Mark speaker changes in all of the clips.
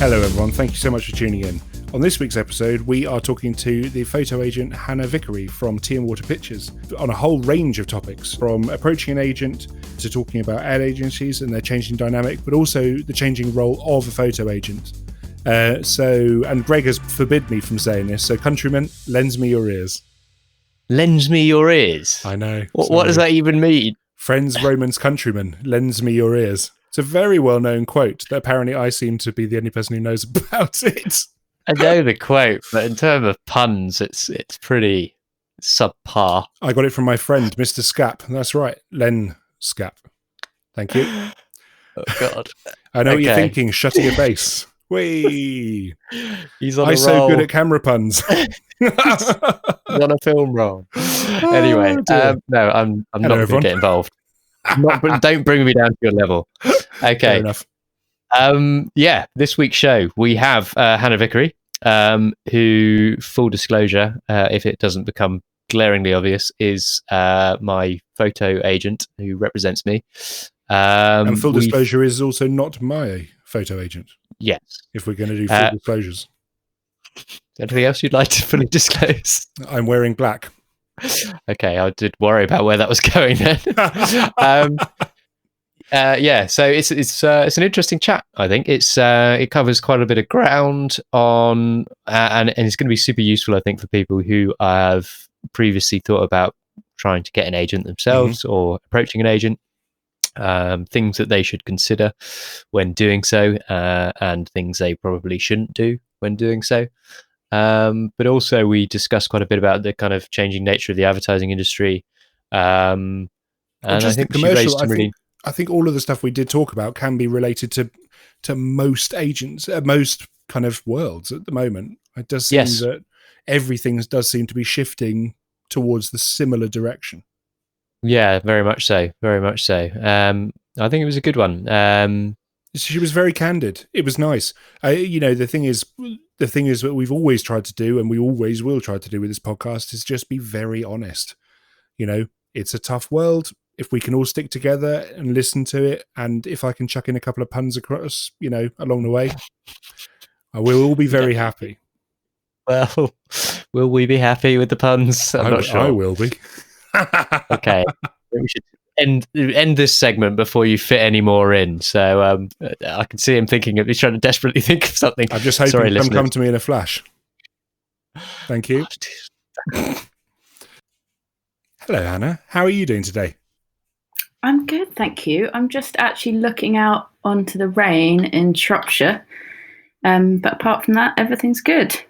Speaker 1: Hello everyone, thank you so much for tuning in. On this week's episode, we are talking to the photo agent Hannah Vicary from Tea and Water Pictures on a whole range of topics, from approaching an agent to talking about ad agencies and their changing dynamic, but also the changing role of a photo agent. And Greg has forbid me from saying this, so countrymen, lends me your ears.
Speaker 2: Lends me your ears?
Speaker 1: I know.
Speaker 2: What does that even mean?
Speaker 1: Friends, Romans, countrymen, lends me your ears. It's a very well-known quote that apparently I seem to be the only person who knows about it.
Speaker 2: I know the quote, but in terms of puns, it's pretty subpar.
Speaker 1: I got it from my friend, Mr. Scap. That's right, Len Scap. Thank you.
Speaker 2: Oh, God.
Speaker 1: I know what you're thinking, shutting your face. Whee!
Speaker 2: He's on a
Speaker 1: I'm
Speaker 2: roll.
Speaker 1: so good at camera puns.
Speaker 2: He's on a film roll. Anyway, no, I'm not going to get involved. Don't bring me down to your level. Okay.
Speaker 1: Fair enough.
Speaker 2: This week's show, we have Hannah Vicary, who, full disclosure, if it doesn't become glaringly obvious, is my photo agent who represents me.
Speaker 1: And full disclosure is also not my photo agent.
Speaker 2: Yes.
Speaker 1: If we're going to do full disclosures.
Speaker 2: Anything else you'd like to fully disclose?
Speaker 1: I'm wearing black.
Speaker 2: Okay, I did worry about where that was going then. So it's an interesting chat. I think it covers quite a bit of ground on, and it's going to be super useful, I think, for people who have previously thought about trying to get an agent themselves or approaching an agent. Things that they should consider when doing so, and things they probably shouldn't do when doing so. But also we discussed quite a bit about the kind of changing nature of the advertising industry. And
Speaker 1: just
Speaker 2: I think
Speaker 1: the commercial. I think all of the stuff we did talk about can be related to most agents, most kind of worlds at the moment. It does seem that everything does seem to be shifting towards the similar direction.
Speaker 2: Yeah, very much so. Very much so. I think it was a good one.
Speaker 1: She was very candid. It was nice. The thing is what we've always tried to do, and we always will try to do with this podcast, is just be very honest. It's a tough world. If we can all stick together and listen to it, and if I can chuck in a couple of puns across, along the way, I will all be very happy.
Speaker 2: Well, will we be happy with the puns? I'm not sure.
Speaker 1: I will be.
Speaker 2: Okay. We should end this segment before you fit any more in. So I can see him thinking of, he's trying to desperately think of something.
Speaker 1: I'm just hoping some come to me in a flash. Thank you. Hello, Hannah. How are you doing today?
Speaker 3: I'm good, thank you. I'm just actually looking out onto the rain in Shropshire. But apart from that, everything's good.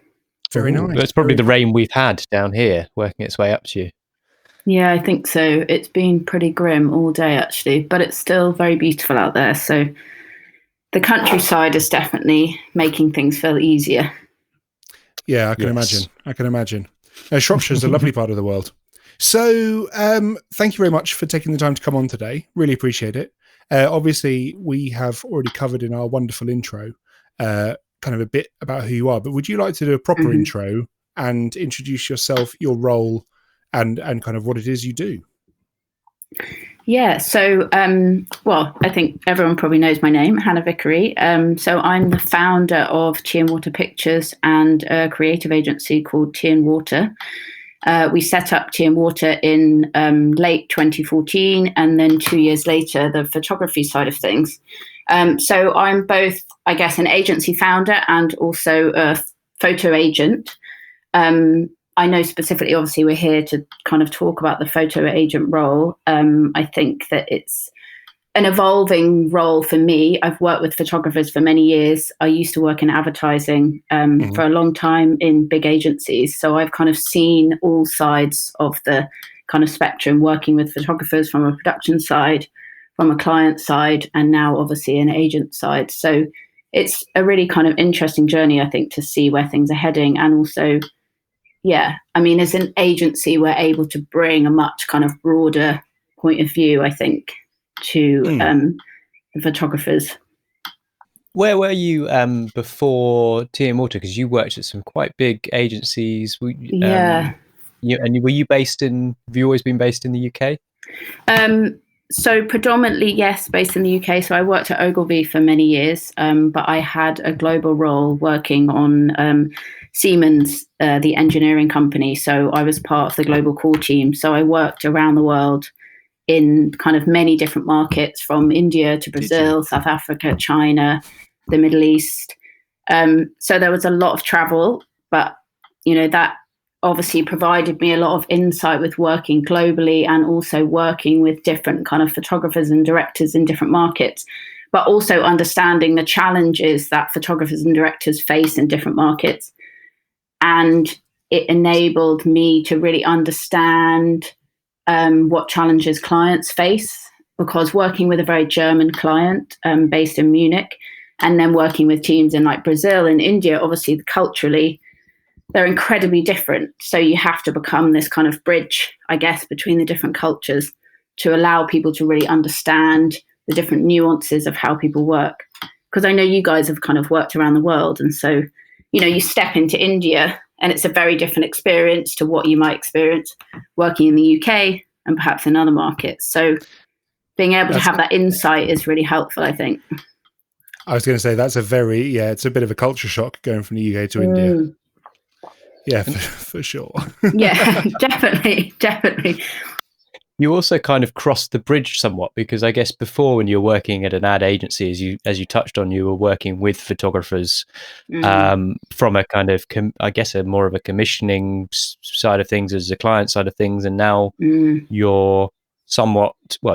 Speaker 1: Very nice.
Speaker 2: That's probably the rain we've had down here, working its way up to you.
Speaker 3: Yeah, I think so. It's been pretty grim all day, actually, but it's still very beautiful out there. So the countryside is definitely making things feel easier.
Speaker 1: Yeah, I can imagine. Shropshire is a lovely part of the world. So thank you very much for taking the time to come on today. Really appreciate it. Obviously, we have already covered in our wonderful intro kind of a bit about who you are, but would you like to do a proper intro and introduce yourself, your role, and kind of what it is you do?
Speaker 3: Yeah, so, I think everyone probably knows my name, Hannah Vicary. So I'm the founder of Tea and Water Pictures and a creative agency called Tea and Water. We set up Tea and Water in late 2014, and then 2 years later, the photography side of things. So I'm both, I guess, an agency founder and also a photo agent. I know specifically, obviously, we're here to kind of talk about the photo agent role. I think that it's an evolving role for me. I've worked with photographers for many years. I used to work in advertising for a long time in big agencies. So I've kind of seen all sides of the kind of spectrum, working with photographers from a production side, from a client side, and now obviously an agent side. So it's a really kind of interesting journey, I think, to see where things are heading. And also, as an agency, we're able to bring a much kind of broader point of view, I think, to the photographers.
Speaker 2: Where were you before Tea and Water? Because you worked at some quite big agencies. Were you based in? Have you always been based in the UK?
Speaker 3: So predominantly, yes, based in the UK. So I worked at Ogilvy for many years, but I had a global role working on Siemens, the engineering company. So I was part of the global core team. So I worked around the world in kind of many different markets, from India to Brazil, South Africa, China, the Middle East. So there was a lot of travel, but that obviously provided me a lot of insight with working globally and also working with different kind of photographers and directors in different markets, but also understanding the challenges that photographers and directors face in different markets. And it enabled me to really understand what challenges clients face, because working with a very German client based in Munich, and then working with teams in like Brazil and India, obviously culturally, they're incredibly different. So you have to become this kind of bridge, I guess, between the different cultures to allow people to really understand the different nuances of how people work. Because I know you guys have kind of worked around the world. And so, you step into India and it's a very different experience to what you might experience working in the UK and perhaps in other markets. So being able to have that insight is really helpful, I think.
Speaker 1: I was going to say it's a bit of a culture shock going from the UK to India. Yeah, for sure.
Speaker 3: Yeah, definitely.
Speaker 2: You also kind of crossed the bridge somewhat, because I guess before, when you were working at an ad agency, as you touched on, you were working with photographers from a kind of, a more of a commissioning side of things as a client side of things. And now you're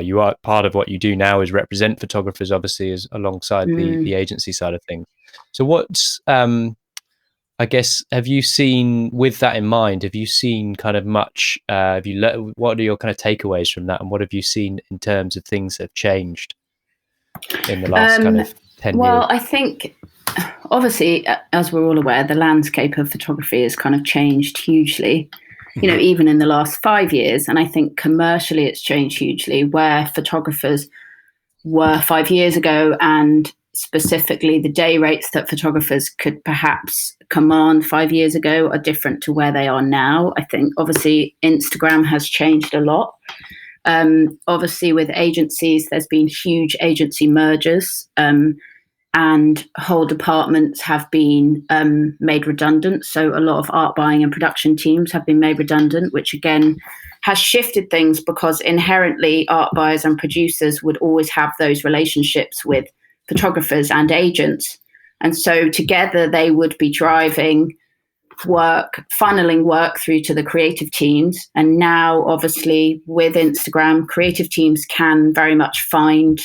Speaker 2: you are part of what you do now is represent photographers, obviously, as alongside the agency side of things. So what's, I guess, have you seen, with that in mind, have you seen kind of much, what are your kind of takeaways from that? And what have you seen in terms of things that have changed in the last kind of 10 years?
Speaker 3: Well, I think, obviously, as we're all aware, the landscape of photography has kind of changed hugely, even in the last 5 years. And I think commercially it's changed hugely, where photographers were 5 years ago, and specifically the day rates that photographers could perhaps command 5 years ago are different to where they are now. I think obviously Instagram has changed a lot. Obviously with agencies, there's been huge agency mergers, and whole departments have been made redundant. So a lot of art buying and production teams have been made redundant, which again has shifted things, because inherently art buyers and producers would always have those relationships with photographers and agents. And so together they would be driving work, funneling work through to the creative teams. And now, obviously, with Instagram, creative teams can very much find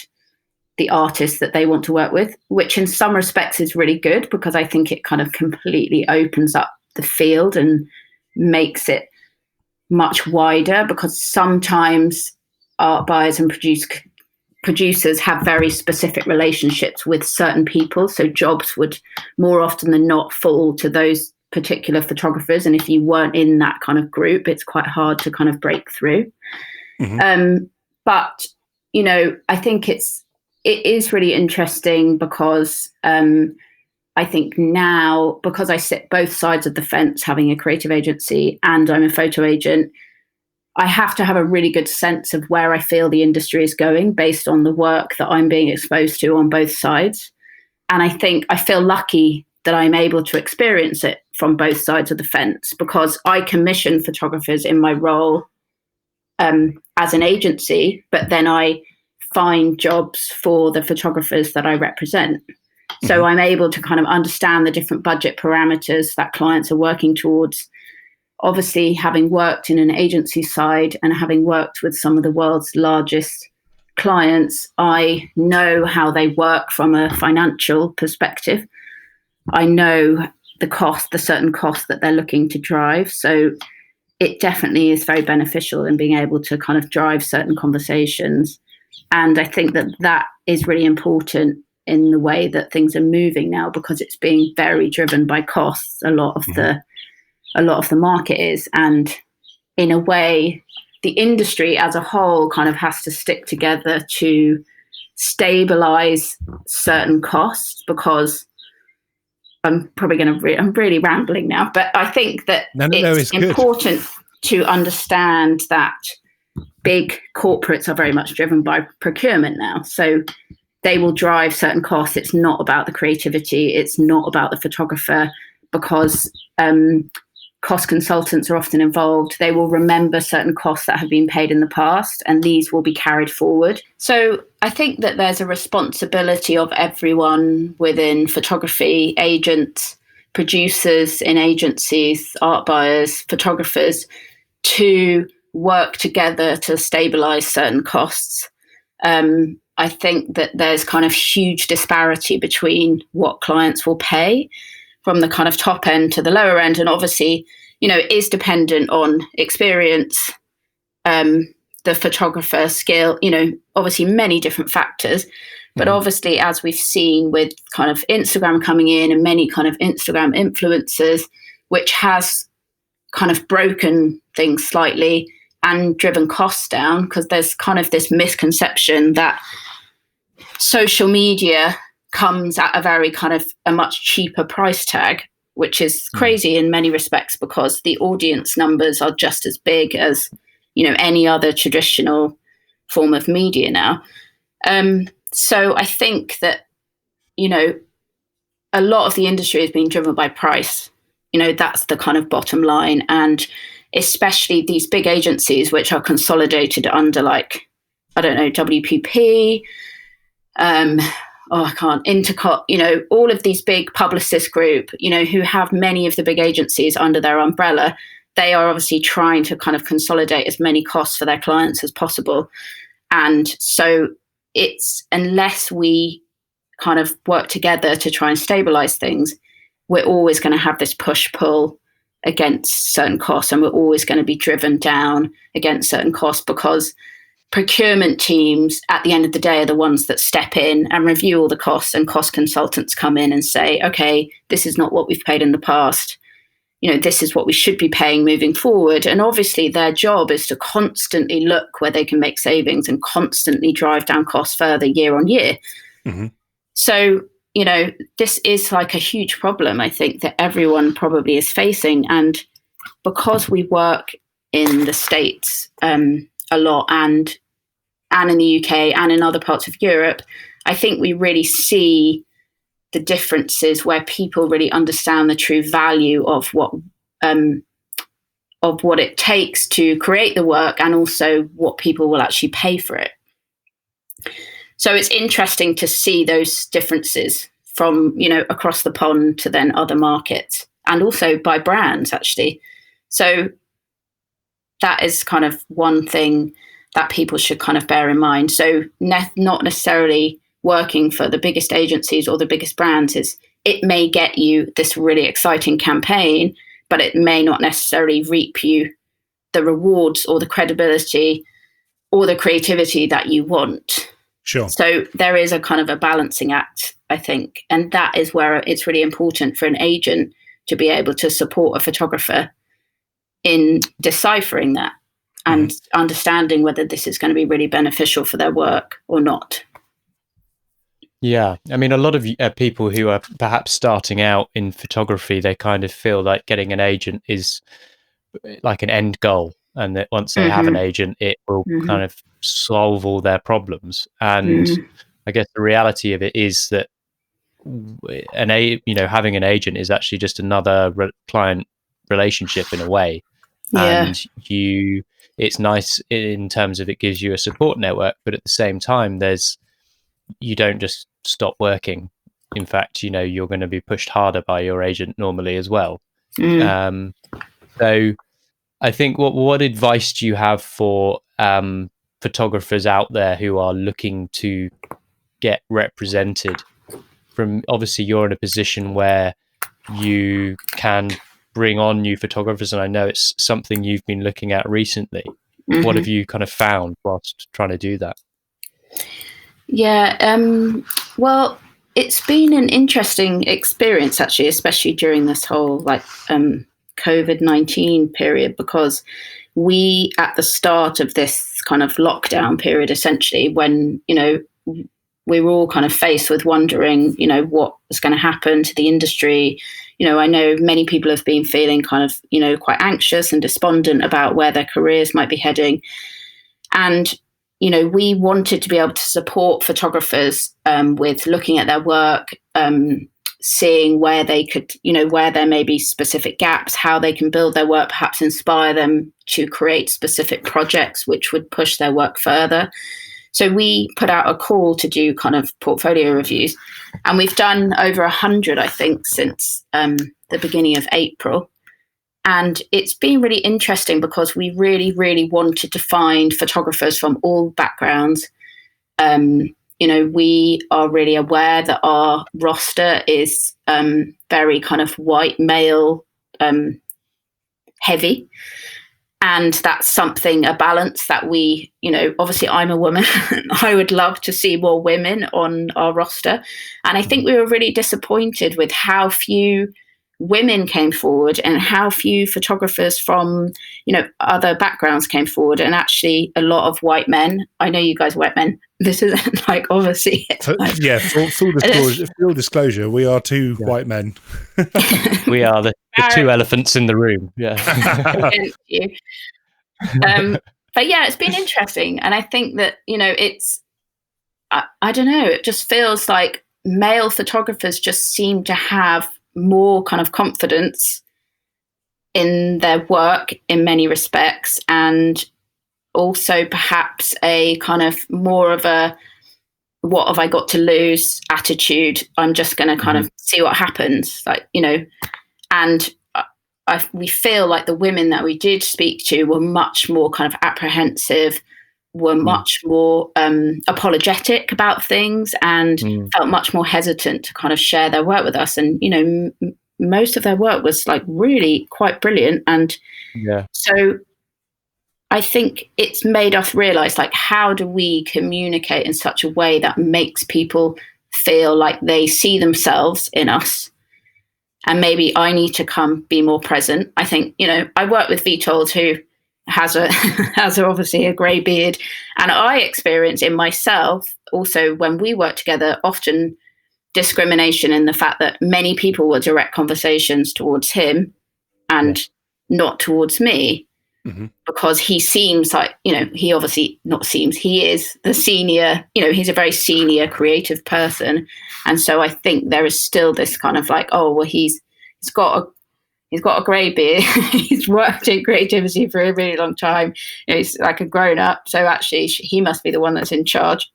Speaker 3: the artists that they want to work with, which in some respects is really good, because I think it kind of completely opens up the field and makes it much wider, because sometimes art buyers and producers have very specific relationships with certain people. So jobs would more often than not fall to those particular photographers. And if you weren't in that kind of group, it's quite hard to kind of break through. But, I think it is really interesting, because I think now, because I sit both sides of the fence, having a creative agency and I'm a photo agent, I have to have a really good sense of where I feel the industry is going based on the work that I'm being exposed to on both sides. And I think I feel lucky that I'm able to experience it from both sides of the fence, because I commission photographers in my role as an agency, but then I find jobs for the photographers that I represent. So I'm able to kind of understand the different budget parameters that clients are working towards. Obviously, having worked in an agency side and having worked with some of the world's largest clients, I know how they work from a financial perspective. I know the certain cost that they're looking to drive. So it definitely is very beneficial in being able to kind of drive certain conversations. And I think that is really important in the way that things are moving now, because it's being very driven by costs. A lot of the market is, and in a way, the industry as a whole kind of has to stick together to stabilize certain costs, because I'm really rambling now, but I think that it's important to understand that big corporates are very much driven by procurement now. So they will drive certain costs. It's not about the creativity. It's not about the photographer, because cost consultants are often involved. They will remember certain costs that have been paid in the past, and these will be carried forward. So I think that there's a responsibility of everyone within photography, agents, producers in agencies, art buyers, photographers, to work together to stabilize certain costs. I think that there's kind of huge disparity between what clients will pay from the kind of top end to the lower end. And obviously, it is dependent on experience, the photographer skill, obviously many different factors. But obviously, as we've seen with kind of Instagram coming in and many kind of Instagram influencers, which has kind of broken things slightly and driven costs down, because there's kind of this misconception that social media comes at a much cheaper price tag, which is crazy in many respects, because the audience numbers are just as big as, any other traditional form of media now. So I think that, a lot of the industry is being driven by price. That's the kind of bottom line. And especially these big agencies, which are consolidated under WPP, Intercot, all of these big publicist group, who have many of the big agencies under their umbrella. They are obviously trying to kind of consolidate as many costs for their clients as possible. And so unless we kind of work together to try and stabilize things, we're always going to have this push-pull against certain costs, and we're always going to be driven down against certain costs, because procurement teams at the end of the day are the ones that step in and review all the costs, and cost consultants come in and say, okay, this is not what we've paid in the past. This is what we should be paying moving forward. And obviously their job is to constantly look where they can make savings and constantly drive down costs further year on year. Mm-hmm. So, this is like a huge problem, I think, that everyone probably is facing. And because we work in the States a lot, and in the UK and in other parts of Europe, I think we really see the differences where people really understand the true value of what it takes to create the work, and also what people will actually pay for it. So it's interesting to see those differences from, across the pond to then other markets, and also by brands, actually. So that is kind of one thing that people should kind of bear in mind. So not necessarily working for the biggest agencies or the biggest brands it may get you this really exciting campaign, but it may not necessarily reap you the rewards or the credibility or the creativity that you want.
Speaker 1: Sure.
Speaker 3: So there is a kind of a balancing act, I think. And that is where it's really important for an agent to be able to support a photographer in deciphering that and understanding whether this is going to be really beneficial for their work or not.
Speaker 2: Yeah, I mean, a lot of people who are perhaps starting out in photography, they kind of feel like getting an agent is like an end goal, and that once they have an agent, it will kind of solve all their problems. And I guess the reality of it is that having an agent is actually just another client relationship in a way. Yeah. And it's nice in terms of it gives you a support network, but at the same time, you don't just stop working. In fact, you're going to be pushed harder by your agent normally as well. So I think what advice do you have for photographers out there who are looking to get represented? From obviously you're in a position where you can bring on new photographers, and I know it's something you've been looking at recently. What have you kind of found whilst trying to do that?
Speaker 3: Yeah, well, it's been an interesting experience, actually, especially during this whole COVID-19 period, because we, at the start of this kind of lockdown period, essentially, when, we were all kind of faced with wondering, what was going to happen to the industry. I know many people have been feeling kind of, quite anxious and despondent about where their careers might be heading. And we wanted to be able to support photographers with looking at their work, seeing where they could, where there may be specific gaps, how they can build their work, perhaps inspire them to create specific projects which would push their work further. So we put out a call to do kind of portfolio reviews, and we've done over 100, I think, since the beginning of April. And it's been really interesting because we really, really wanted to find photographers from all backgrounds. We are really aware that our roster is very kind of white male heavy. And that's a balance that we, obviously I'm a woman. I would love to see more women on our roster. And I think we were really disappointed with how few women came forward and how few photographers from other backgrounds came forward, and actually a lot of white men. I know you guys are white men. This isn't like obviously
Speaker 1: full disclosure, we are two white men.
Speaker 2: We are the two elephants in the room.
Speaker 3: Thank you. But yeah, it's been interesting, and I think that it's I don't know, it just feels like male photographers just seem to have more kind of confidence in their work in many respects, and also perhaps a kind of more of a what have I got to lose attitude. I'm just going to kind of see what happens, and we feel like the women that we did speak to were much more kind of apprehensive, were much more apologetic about things, and felt much more hesitant to kind of share their work with us. And most of their work was like really quite brilliant. And so I think it's made us realize, like, how do we communicate in such a way that makes people feel like they see themselves in us? And maybe I need to come be more present. I think, I work with Vitold, who has obviously a grey beard. And I experience in myself also, when we work together, often discrimination in the fact that many people will direct conversations towards him and not towards me. Because he seems like, he obviously not seems, he is the senior, he's a very senior creative person. And so I think there is still this kind of like, oh, well, he's got a grey beard. He's worked in creativity for a really long time. He's like a grown up. So actually he must be the one that's in charge.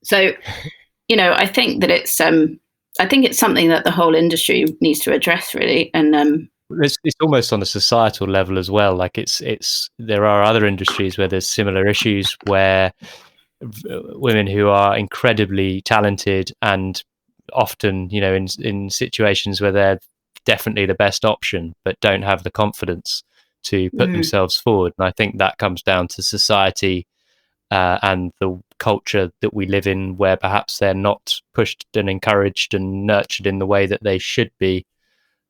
Speaker 3: So, I think that it's something that the whole industry needs to address, really. And,
Speaker 2: it's almost on a societal level as well. Like there are other industries where there's similar issues, where women who are incredibly talented and often, in situations where they're definitely the best option, but don't have the confidence to put themselves forward. And I think that comes down to society and the culture that we live in, where perhaps they're not pushed and encouraged and nurtured in the way that they should be.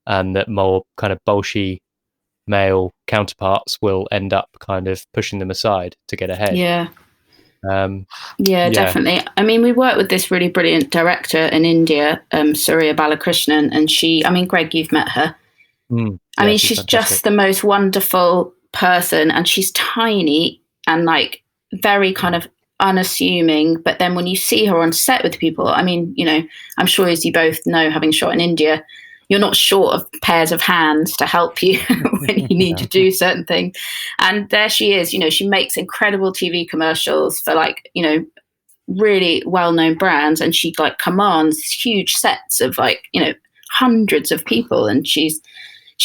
Speaker 2: And that more kind of bolshy male counterparts will end up kind of pushing them aside to get ahead.
Speaker 3: Yeah, definitely. I mean, we work with this really brilliant director in India, Surya Balakrishnan, and Greg, you've met her. I mean, she's fantastic. Just the most wonderful person, and she's tiny and like very kind of unassuming. But then when you see her on set with people, I mean, I'm sure, as you both know, having shot in India, you're not short of pairs of hands to help you when you need to do certain things. And there she is, she makes incredible TV commercials for really well-known brands. And she commands huge sets of hundreds of people. And she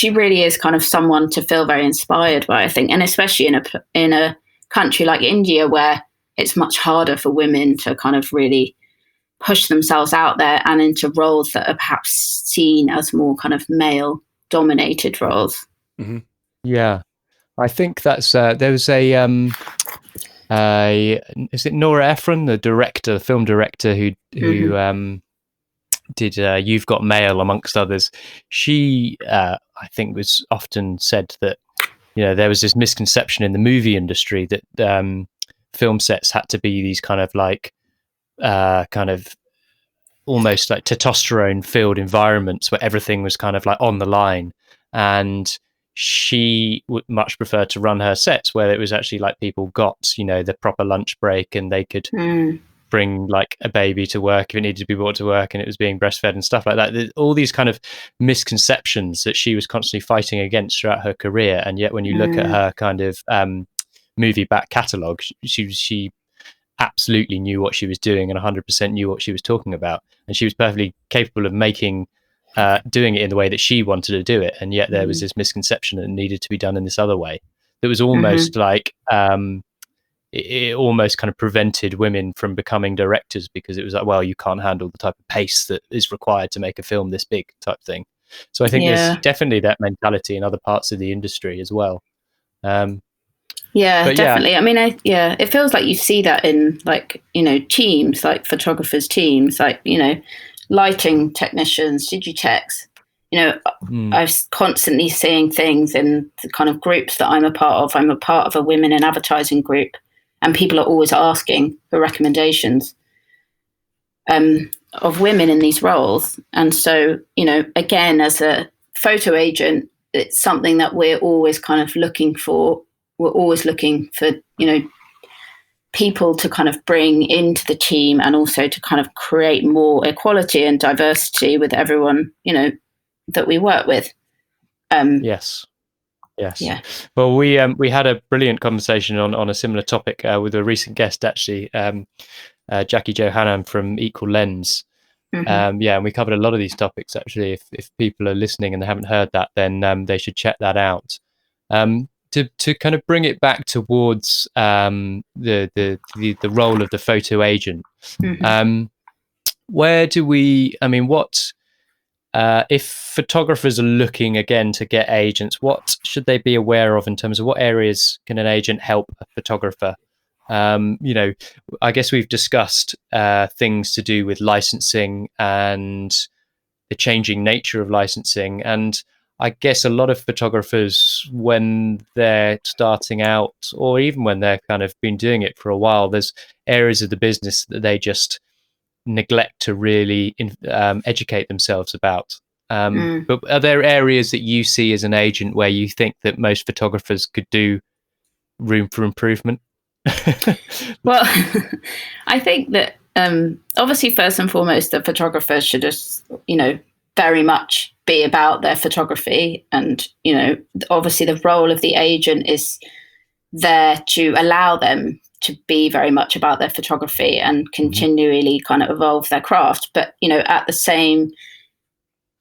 Speaker 3: really is kind of someone to feel very inspired by, I think. And especially in a country like India, where it's much harder for women to kind of really push themselves out there and into roles that are perhaps seen as more kind of male dominated roles.
Speaker 2: Yeah, I think that's there was is it Nora Ephron, the film director who did You've Got Mail, amongst others. She I think was often said that there was this misconception in the movie industry that film sets had to be these kind of like kind of almost like testosterone filled environments where everything was kind of like on the line. And she would much prefer to run her sets where it was actually like people got, the proper lunch break, and they could bring like a baby to work if it needed to be brought to work, and it was being breastfed and stuff like that. All these kind of misconceptions that she was constantly fighting against throughout her career. And yet when you look at her kind of movie back catalogue, she absolutely knew what she was doing and 100% knew what she was talking about. And she was perfectly capable of doing it in the way that she wanted to do it. And yet there was this misconception that it needed to be done in this other way. That was almost like, it almost kind of prevented women from becoming directors, because it was like, well, you can't handle the type of pace that is required to make a film this big type thing. So I think there's definitely that mentality in other parts of the industry as well.
Speaker 3: Definitely. Yeah. I mean, it feels like you see that in like, teams, like photographers teams, like, lighting technicians, digitechs. I'm constantly seeing things in the kind of groups that I'm a part of. I'm a part of a women in advertising group, and people are always asking for recommendations of women in these roles. And so, again, as a photo agent, it's something that we're always kind of looking for. We're always looking for, people to kind of bring into the team, and also to kind of create more equality and diversity with everyone, that we work with.
Speaker 2: Yes. Yeah. Well, we had a brilliant conversation on a similar topic with a recent guest, actually, Jackie Johannan from Equal Lens. And we covered a lot of these topics, actually. If people are listening and they haven't heard that, then they should check that out. To kind of bring it back towards the role of the photo agent, where do we? I mean, what if photographers are looking again to get agents? What should they be aware of in terms of what areas can an agent help a photographer? I guess we've discussed things to do with licensing and the changing nature of licensing, and I guess a lot of photographers, when they're starting out, or even when they're kind of been doing it for a while, there's areas of the business that they just neglect to really educate themselves about. But are there areas that you see as an agent where you think that most photographers could do room for improvement?
Speaker 3: Well, I think that obviously, first and foremost, the photographers should just, very much be about their photography. And, obviously the role of the agent is there to allow them to be very much about their photography and continually kind of evolve their craft. But, at the same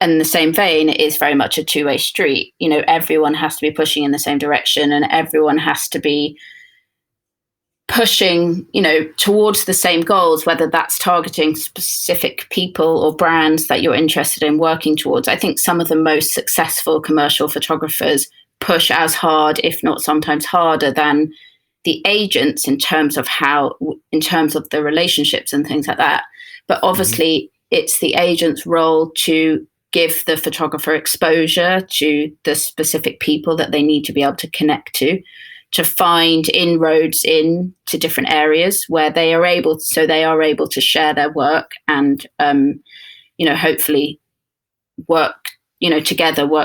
Speaker 3: vein, it is very much a two-way street. Everyone has to be pushing in the same direction, and everyone has to be pushing, towards the same goals, whether that's targeting specific people or brands that you're interested in working towards. I think some of the most successful commercial photographers push as hard, if not sometimes harder, than the agents in terms of the relationships and things like that. But obviously it's the agent's role to give the photographer exposure to the specific people that they need to be able to connect to find inroads into different areas where they are able to share their work and, hopefully work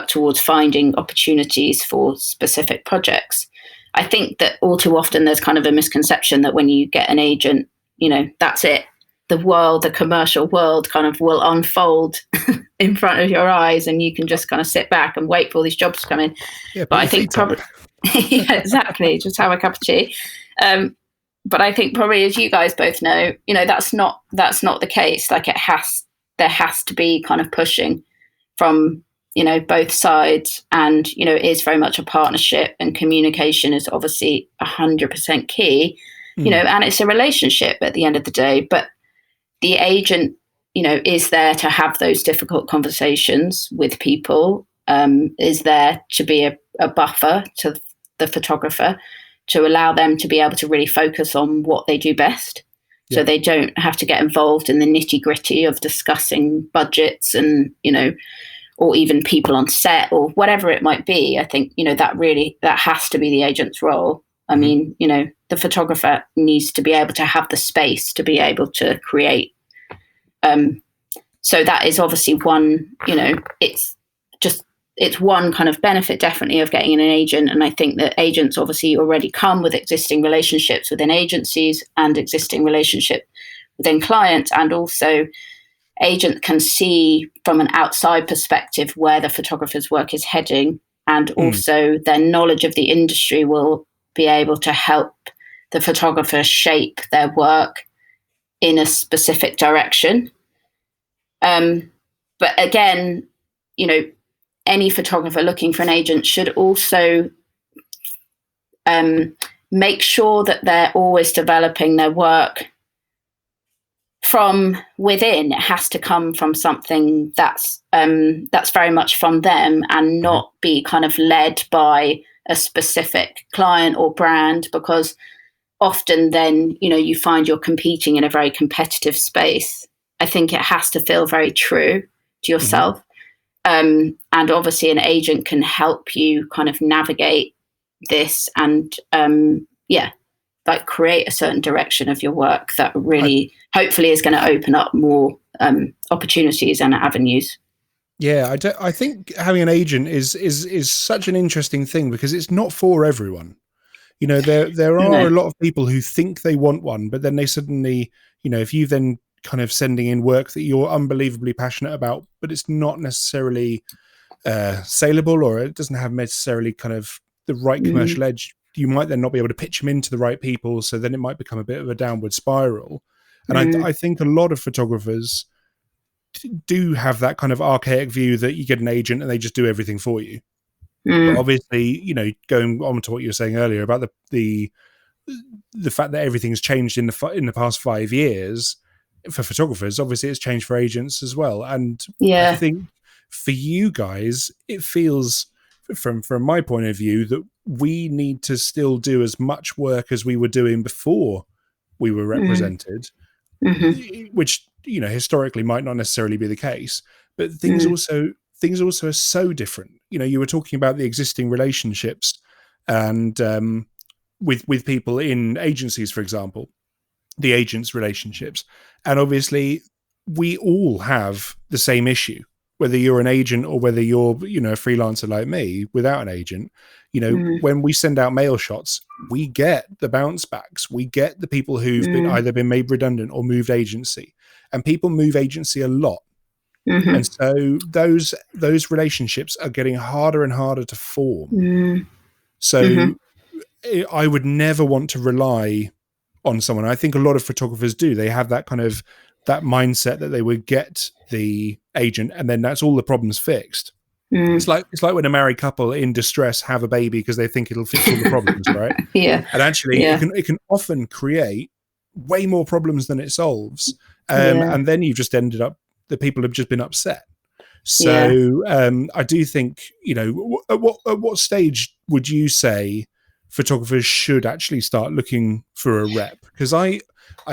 Speaker 3: towards finding opportunities for specific projects. I think that all too often there's kind of a misconception that when you get an agent, that's it. The commercial world kind of will unfold in front of your eyes, and you can just kind of sit back and wait for all these jobs to come in.
Speaker 1: Yeah,
Speaker 3: but I think probably... Yeah, exactly. Just have a cup of tea. But I think probably, as you guys both know, that's not the case. Like there has to be kind of pushing from, both sides, and, it is very much a partnership, and communication is obviously 100% key, and it's a relationship at the end of the day. But the agent, is there to have those difficult conversations with people, is there to be a buffer to the photographer, to allow them to be able to really focus on what they do best. So they don't have to get involved in the nitty gritty of discussing budgets and, or even people on set or whatever it might be. I think, that has to be the agent's role. I mean, the photographer needs to be able to have the space to be able to create. So that is obviously one, it's one kind of benefit definitely of getting an agent. And I think that agents obviously already come with existing relationships within agencies and existing relationship within clients. And also agents can see from an outside perspective where the photographer's work is heading. And also their knowledge of the industry will be able to help the photographer shape their work in a specific direction. But again, you know, any photographer looking for an agent should also make sure that they're always developing their work from within. It has to come from something that's very much from them, and not be kind of led by a specific client or brand, because often then, you know, you find you're competing in a very competitive space. I think it has to feel very true to yourself. And obviously an agent can help you kind of navigate this and like create a certain direction of your work that really hopefully is going to open up more opportunities and avenues.
Speaker 1: Yeah, I think having an agent is such an interesting thing, because it's not for everyone. You know, there are a lot of people who think they want one, but then they suddenly, you know, if you then kind of sending in work that you're unbelievably passionate about, but it's not necessarily saleable, or it doesn't have necessarily kind of the right commercial edge, you might then not be able to pitch them into the right people. So then it might become a bit of a downward spiral. And I think a lot of photographers do have that kind of archaic view that you get an agent and they just do everything for you. But obviously, you know, going on to what you were saying earlier about the fact that everything's changed in the past 5 years for photographers, obviously it's changed for agents as well. And I think for you guys, it feels from my point of view that we need to still do as much work as we were doing before we were represented, which, you know, historically might not necessarily be the case, but things also are so different. You know, you were talking about the existing relationships and with people in agencies, for example, the agents' relationships. And obviously we all have the same issue, whether you're an agent or whether you're, you know, a freelancer like me without an agent. You know, when we send out mail shots, we get the bounce backs. We get the people who've been either been made redundant or moved agency, and people move agency a lot. And so those relationships are getting harder and harder to form. So I would never want to rely on someone. I think a lot of photographers do. They have that kind of that mindset that they would get the agent and then that's all the problems fixed. It's like when a married couple in distress have a baby because they think it'll fix all the problems, right? And actually it can often create way more problems than it solves. And then you've just ended up, the people have just been upset. So I do think, you know, at what stage would you say photographers should actually start looking for a rep? Because I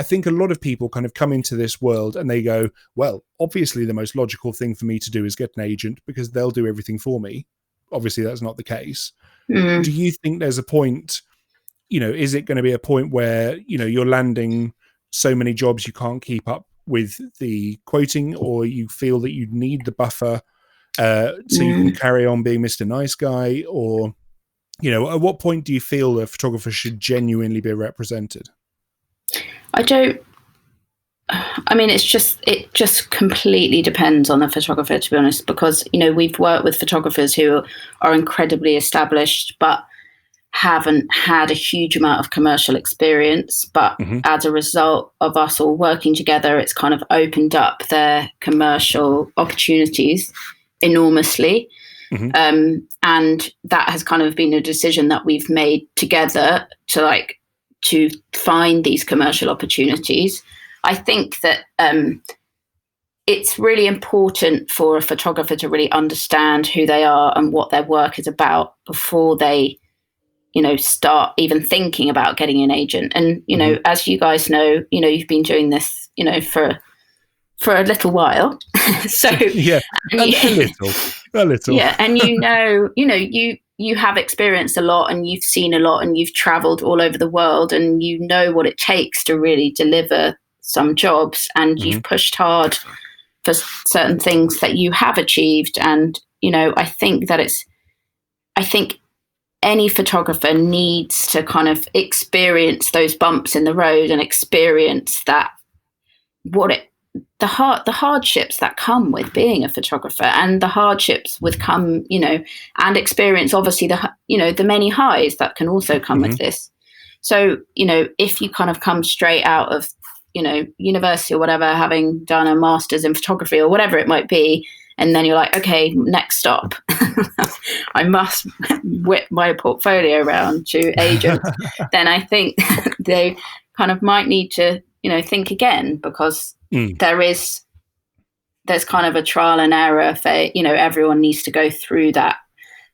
Speaker 1: think a lot of people kind of come into this world and they go, well, obviously the most logical thing for me to do is get an agent because they'll do everything for me. Obviously that's not the case. Do you think there's a point, you know, is it going to be a point where, you know, you're landing so many jobs you can't keep up with the quoting, or you feel that you need the buffer so you can carry on being Mr. Nice Guy? Or, you know, at what point do you feel a photographer should genuinely be represented? It just completely depends on the photographer, to be honest, because, you know, we've worked with photographers who are incredibly established, but haven't had a huge amount of commercial experience. But as a result of us all working together, it's kind of opened up their commercial opportunities enormously. And that has kind of been a decision that we've made together to find these commercial opportunities. I think that it's really important for a photographer to really understand who they are and what their work is about before they, you know, start even thinking about getting an agent. And, you know, as you guys know, you know, you've been doing this, you know, for a little while. So a little. Yeah. And you have experienced a lot and you've seen a lot and you've traveled all over the world and you know what it takes to really deliver some jobs, and you've pushed hard
Speaker 3: for certain things that you have achieved. And, you know, I think any photographer needs to kind of experience those bumps in the road and experience that, the hardships that come with being a photographer, and the hardships with come, you know, and experience obviously the many highs that can also come with this. So, you know, if you kind of come straight out of, you know, university or whatever, having done a master's in photography or whatever it might be, and then you're like, okay, next stop, I must whip my portfolio around to agents, then I think they kind of might need to, you know, think again, because there's kind of a trial and error phase. You know, everyone needs to go through that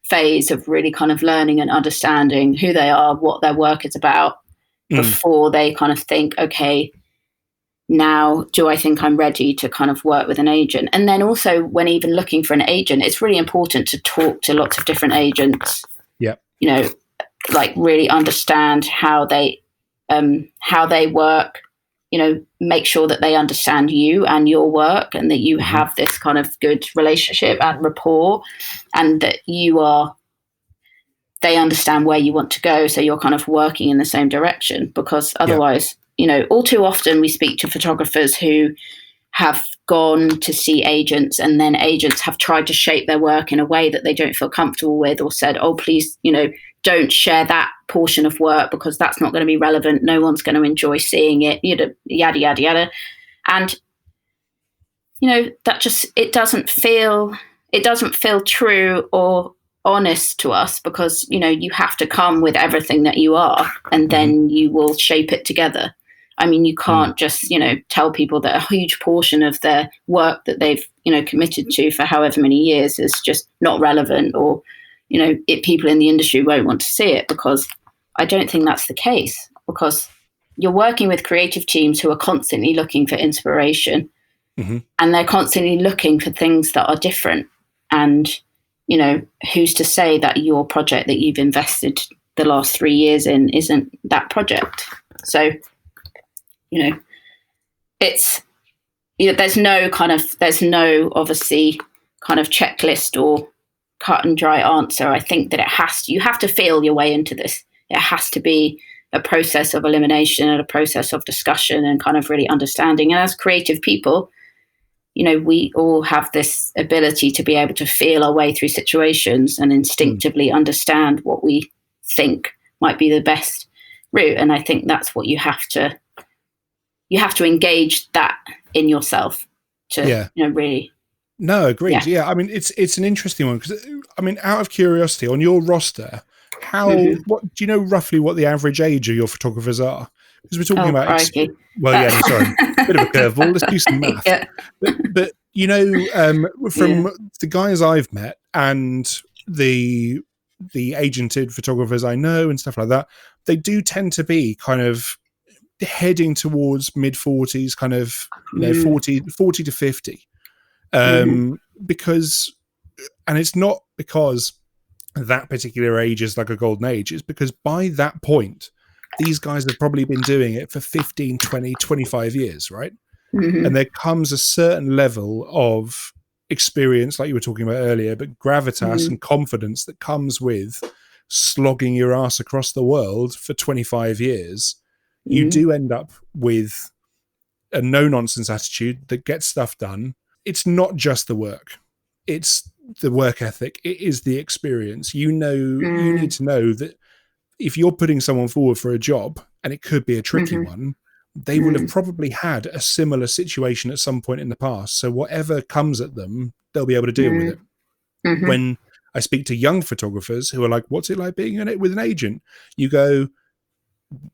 Speaker 3: phase of really kind of learning and understanding who they are, what their work is about, before they kind of think, okay, now do I think I'm ready to kind of work with an agent? And then also, when even looking for an agent, it's really important to talk to lots of different agents.
Speaker 1: Yeah.
Speaker 3: You know, like really understand how they work, you know, make sure that they understand you and your work, and that you have this kind of good relationship and rapport, and that they understand where you want to go. So you're kind of working in the same direction, because otherwise, you know, all too often we speak to photographers who have gone to see agents, and then agents have tried to shape their work in a way that they don't feel comfortable with, or said, oh, please, you know, don't share that portion of work because that's not going to be relevant. No one's going to enjoy seeing it, you know, yada, yada, yada. And, you know, that just, it doesn't feel true or honest to us, because, you know, you have to come with everything that you are, and then you will shape it together. I mean, you can't just, you know, tell people that a huge portion of their work that they've, you know, committed to for however many years is just not relevant, or, you know, people in the industry won't want to see it, because I don't think that's the case, because you're working with creative teams who are constantly looking for inspiration, and they're constantly looking for things that are different. And, you know, who's to say that your project that you've invested the last 3 years in isn't that project? So, you know, it's, you know, there's no obviously kind of checklist or cut and dry answer. I think that you have to feel your way into this. It has to be a process of elimination and a process of discussion and kind of really understanding. And as creative people, you know, we all have this ability to be able to feel our way through situations and instinctively understand what we think might be the best route. And I think that's what you have to engage that in yourself to, you know, really.
Speaker 1: No, agreed. Yeah. I mean, it's an interesting one, because, I mean, out of curiosity, on your roster, what do you know roughly what the average age of your photographers are? Because we're talking about, sorry, bit of a curveball. Let's do some math. But you know, from the guys I've met and the agented photographers I know and stuff like that, they do tend to be kind of heading towards mid-40s, kind of, you know, 40 to 50. Because, and it's not because that particular age is like a golden age, it's because by that point, these guys have probably been doing it for 15, 20, 25 years, right? And there comes a certain level of experience, like you were talking about earlier, but gravitas and confidence that comes with slogging your ass across the world for 25 years. You do end up with a no-nonsense attitude that gets stuff done. It's not just the work. It's the work ethic. It is the experience. You know, you need to know that if you're putting someone forward for a job, and it could be a tricky one, they will have probably had a similar situation at some point in the past. So whatever comes at them, they'll be able to deal with it. When I speak to young photographers who are like, what's it like being in it with an agent? You go,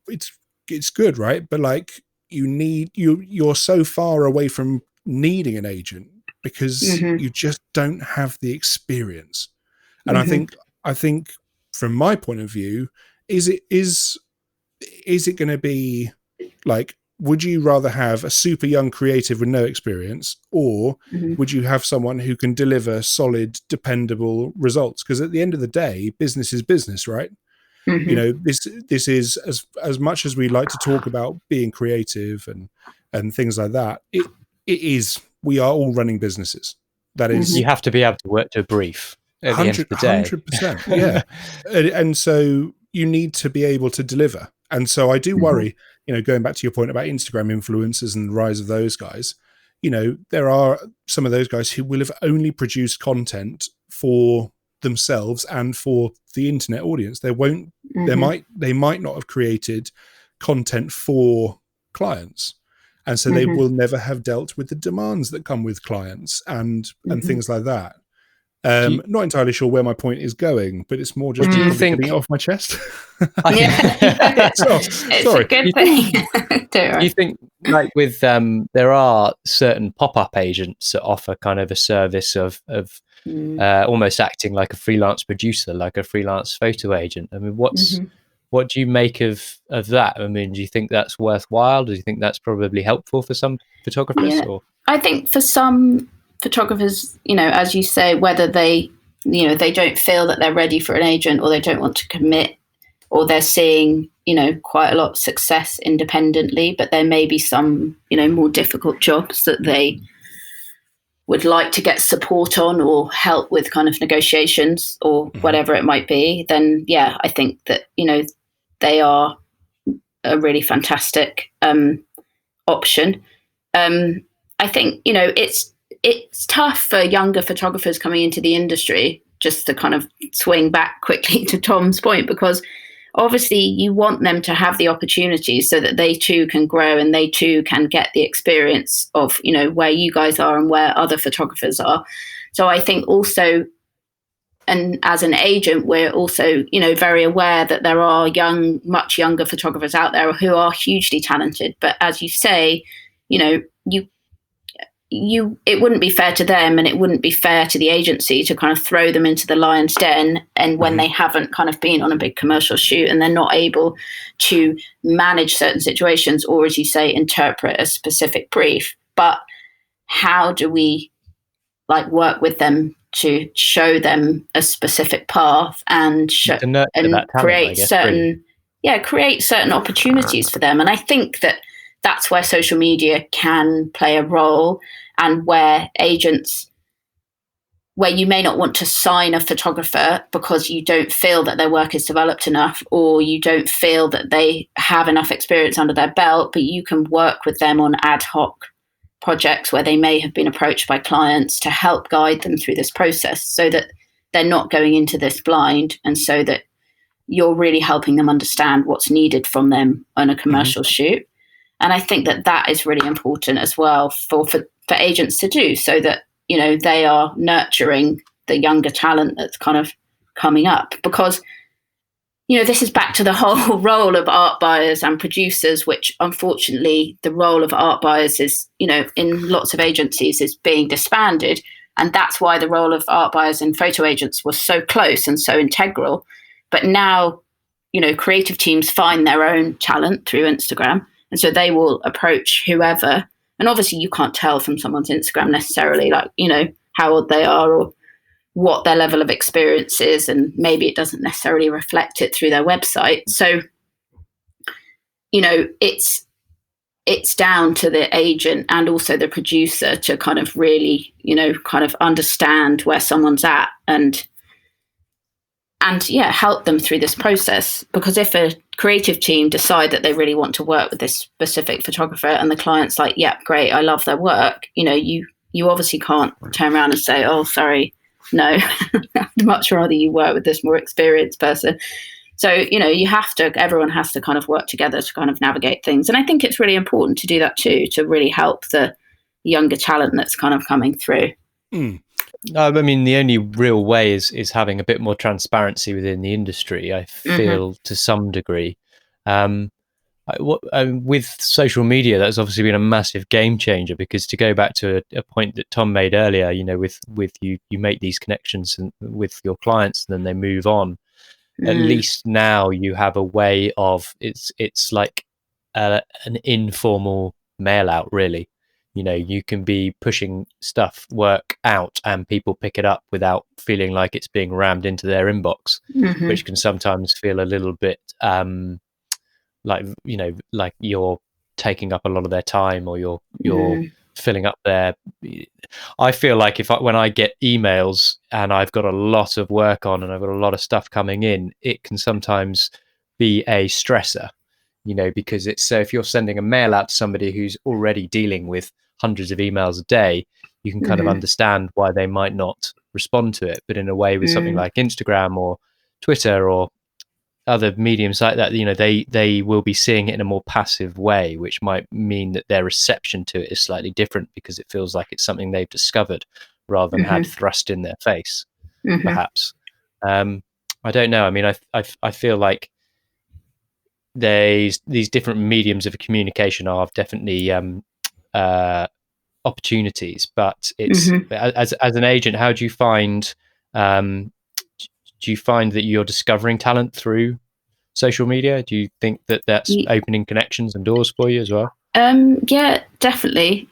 Speaker 1: it's good, right? But like, you're so far away from needing an agent because you just don't have the experience. And I think from my point of view, is it going to be like, would you rather have a super young creative with no experience, or would you have someone who can deliver solid, dependable results? Because at the end of the day, business is business, right? You know, this is as much as we like to talk about being creative and things like that. It is we are all running businesses. That is,
Speaker 2: you have to be able to work to a brief at the end of the day.
Speaker 1: 100%, yeah. And so you need to be able to deliver. And so I do worry, going back to your point about Instagram influencers and the rise of those guys, there are some of those guys who will have only produced content for themselves and for the internet audience. They might not have created content for clients. And so they will never have dealt with the demands that come with clients and things like that. Not entirely sure where my point is going, but it's more just getting it off my chest.
Speaker 3: Sorry. A good thing.
Speaker 2: Do you think, like with there are certain pop-up agents that offer kind of a service of almost acting like a freelance producer, like a freelance photo agent? I mean, what do you make of that? I mean, do you think that's worthwhile? Do you think that's probably helpful for some photographers?
Speaker 3: Yeah. I think for some photographers, as you say, whether they don't feel that they're ready for an agent, or they don't want to commit, or they're seeing, quite a lot of success independently, but there may be some, more difficult jobs that they would like to get support on or help with kind of negotiations or whatever it might be, then I think that, they are a really fantastic option. I think, it's tough for younger photographers coming into the industry, just to kind of swing back quickly to Tom's point, because obviously you want them to have the opportunities so that they too can grow and they too can get the experience of, where you guys are and where other photographers are. So I think also, and as an agent, we're also, very aware that there are much younger photographers out there who are hugely talented. But as you say, it wouldn't be fair to them, and it wouldn't be fair to the agency to kind of throw them into the lion's den, and when they haven't kind of been on a big commercial shoot and they're not able to manage certain situations, or, as you say, interpret a specific brief. But how do we work with them to show them a specific path and create certain opportunities for them? And I think that's where social media can play a role, and where you may not want to sign a photographer because you don't feel that their work is developed enough, or you don't feel that they have enough experience under their belt, but you can work with them on ad hoc projects where they may have been approached by clients to help guide them through this process, so that they're not going into this blind, and so that you're really helping them understand what's needed from them on a commercial shoot. And I think that is really important as well for agents to do, so that, they are nurturing the younger talent that's kind of coming up. Because, this is back to the whole role of art buyers and producers, which unfortunately the role of art buyers is, in lots of agencies is being disbanded. And that's why the role of art buyers and photo agents was so close and so integral. But now, creative teams find their own talent through Instagram. And so they will approach whoever. And obviously you can't tell from someone's Instagram necessarily, how old they are or what their level of experience is. And maybe it doesn't necessarily reflect it through their website. So, it's down to the agent and also the producer to kind of really, kind of understand where someone's at and help them through this process. Because if a creative team decide that they really want to work with this specific photographer and the client's like, yeah, great, I love their work, you obviously can't turn around and say, oh, sorry, no, I'd much rather you work with this more experienced person. So, everyone has to kind of work together to kind of navigate things. And I think it's really important to do that too, to really help the younger talent that's kind of coming through.
Speaker 2: I mean, the only real way is having a bit more transparency within the industry, I feel, to some degree. With social media, that's obviously been a massive game changer, because to go back to a point that Tom made earlier, with you make these connections with your clients and then they move on. At least now you have a way of, it's like an informal mail out, really. You can be pushing work out and people pick it up without feeling like it's being rammed into their inbox, which can sometimes feel a little bit like you're taking up a lot of their time, or you're filling up their. I feel like when I get emails and I've got a lot of work on and I've got a lot of stuff coming in, it can sometimes be a stressor, because it's so if you're sending a mail out to somebody who's already dealing with hundreds of emails a day, you can kind of understand why they might not respond to it. But in a way, with something like Instagram or Twitter or other mediums like that, they will be seeing it in a more passive way, which might mean that their reception to it is slightly different because it feels like it's something they've discovered rather than had thrust in their face, perhaps. I don't know. I mean, I feel like these different mediums of communication are definitely opportunities, but it's as an agent, how do you find that you're discovering talent through social media? Do you think that that's opening connections and doors for you as well?
Speaker 3: Yeah, definitely.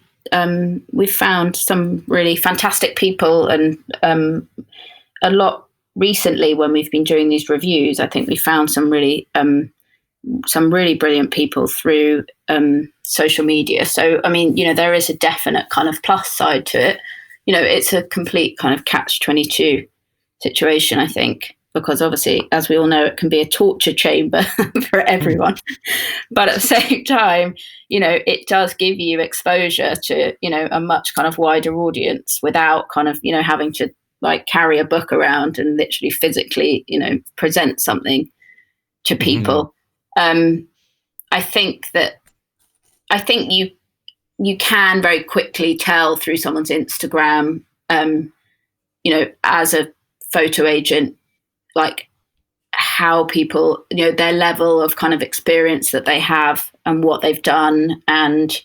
Speaker 3: We've found some really fantastic people, and a lot recently when we've been doing these reviews, I think we found some really brilliant people through social media. So, I mean, there is a definite kind of plus side to it. It's a complete kind of catch-22 situation, I think, because obviously, as we all know, it can be a torture chamber for everyone. But at the same time, it does give you exposure to, a much kind of wider audience without kind of, having to like carry a book around and literally physically, present something to people. I think you can very quickly tell through someone's Instagram, as a photo agent, like how people, their level of kind of experience that they have and what they've done and,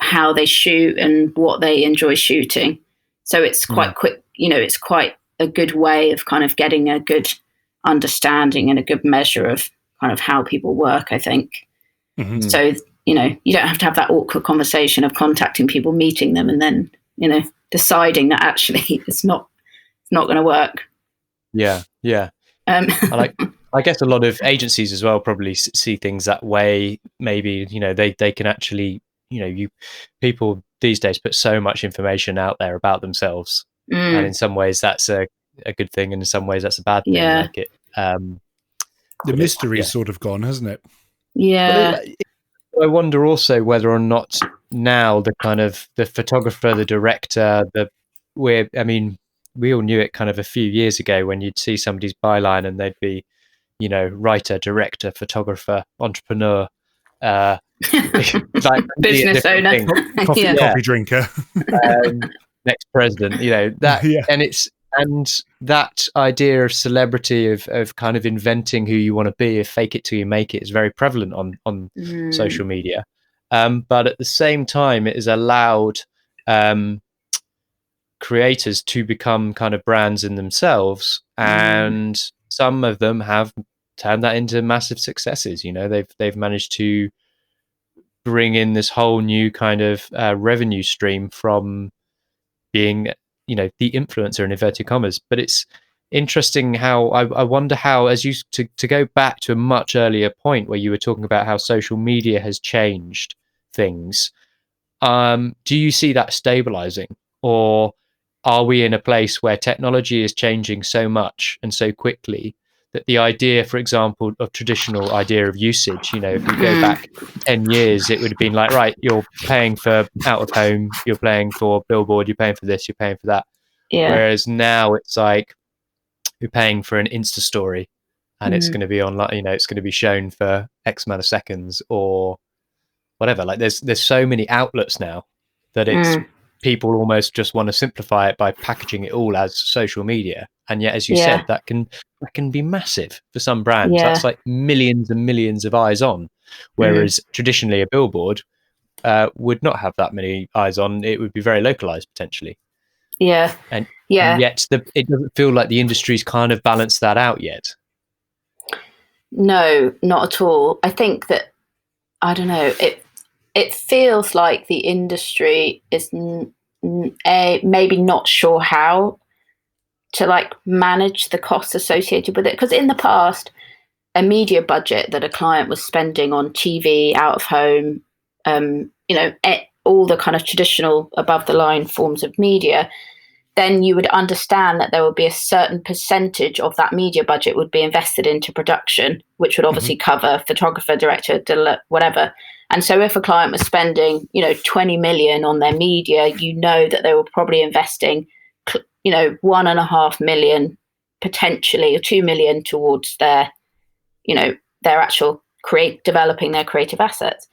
Speaker 3: how they shoot and what they enjoy shooting. So it's quite quick, it's quite a good way of kind of getting a good understanding and a good measure of kind of how people work, I think. So, you don't have to have that awkward conversation of contacting people, meeting them, and then, deciding that actually it's not going to work.
Speaker 2: Yeah. I guess a lot of agencies as well probably see things that way. Maybe, they can actually, people these days put so much information out there about themselves. And in some ways that's a good thing. And in some ways that's a bad thing.
Speaker 3: Yeah.
Speaker 2: Like it,
Speaker 1: the mystery's sort of gone, hasn't it?
Speaker 3: Yeah.
Speaker 2: I wonder also whether or not now the kind of the photographer, the director, we all knew it kind of a few years ago when you'd see somebody's byline and they'd be, writer, director, photographer, entrepreneur, like
Speaker 3: business owner,
Speaker 1: coffee drinker,
Speaker 2: next president, and that idea of celebrity of kind of inventing who you want to be, if fake it till you make it, is very prevalent on social media. But at the same time, it has allowed creators to become kind of brands in themselves, and some of them have turned that into massive successes. They've managed to bring in this whole new kind of revenue stream from being, the influencer in inverted commas. But it's interesting how I wonder how, as you to go back to a much earlier point where you were talking about how social media has changed things. Do you see that stabilizing, or are we in a place where technology is changing so much and so quickly that the idea, for example, of traditional idea of usage, if we go back 10 years, it would have been like, right, you're paying for out of home, you're paying for billboard, you're paying for this, you're paying for that. Yeah. Whereas now it's like you're paying for an Insta story and it's going to be online, it's going to be shown for X amount of seconds or whatever. Like there's so many outlets now that it's people almost just want to simplify it by packaging it all as social media. And yet, as you said, that can be massive for some brands. That's like millions and millions of eyes on. Whereas traditionally a billboard would not have that many eyes on. It would be very localized potentially.
Speaker 3: Yeah.
Speaker 2: And yet it doesn't feel like the industry's kind of balanced that out yet.
Speaker 3: No, not at all. I think that, I don't know, it feels like the industry is maybe not sure how to like manage the costs associated with it. Because in the past, a media budget that a client was spending on TV, out of home, all the kind of traditional above the line forms of media, then you would understand that there would be a certain percentage of that media budget would be invested into production, which would obviously cover photographer, director, whatever. And so if a client was spending, 20 million on their media, that they were probably investing, 1.5 million potentially, or 2 million towards their actual developing their creative assets.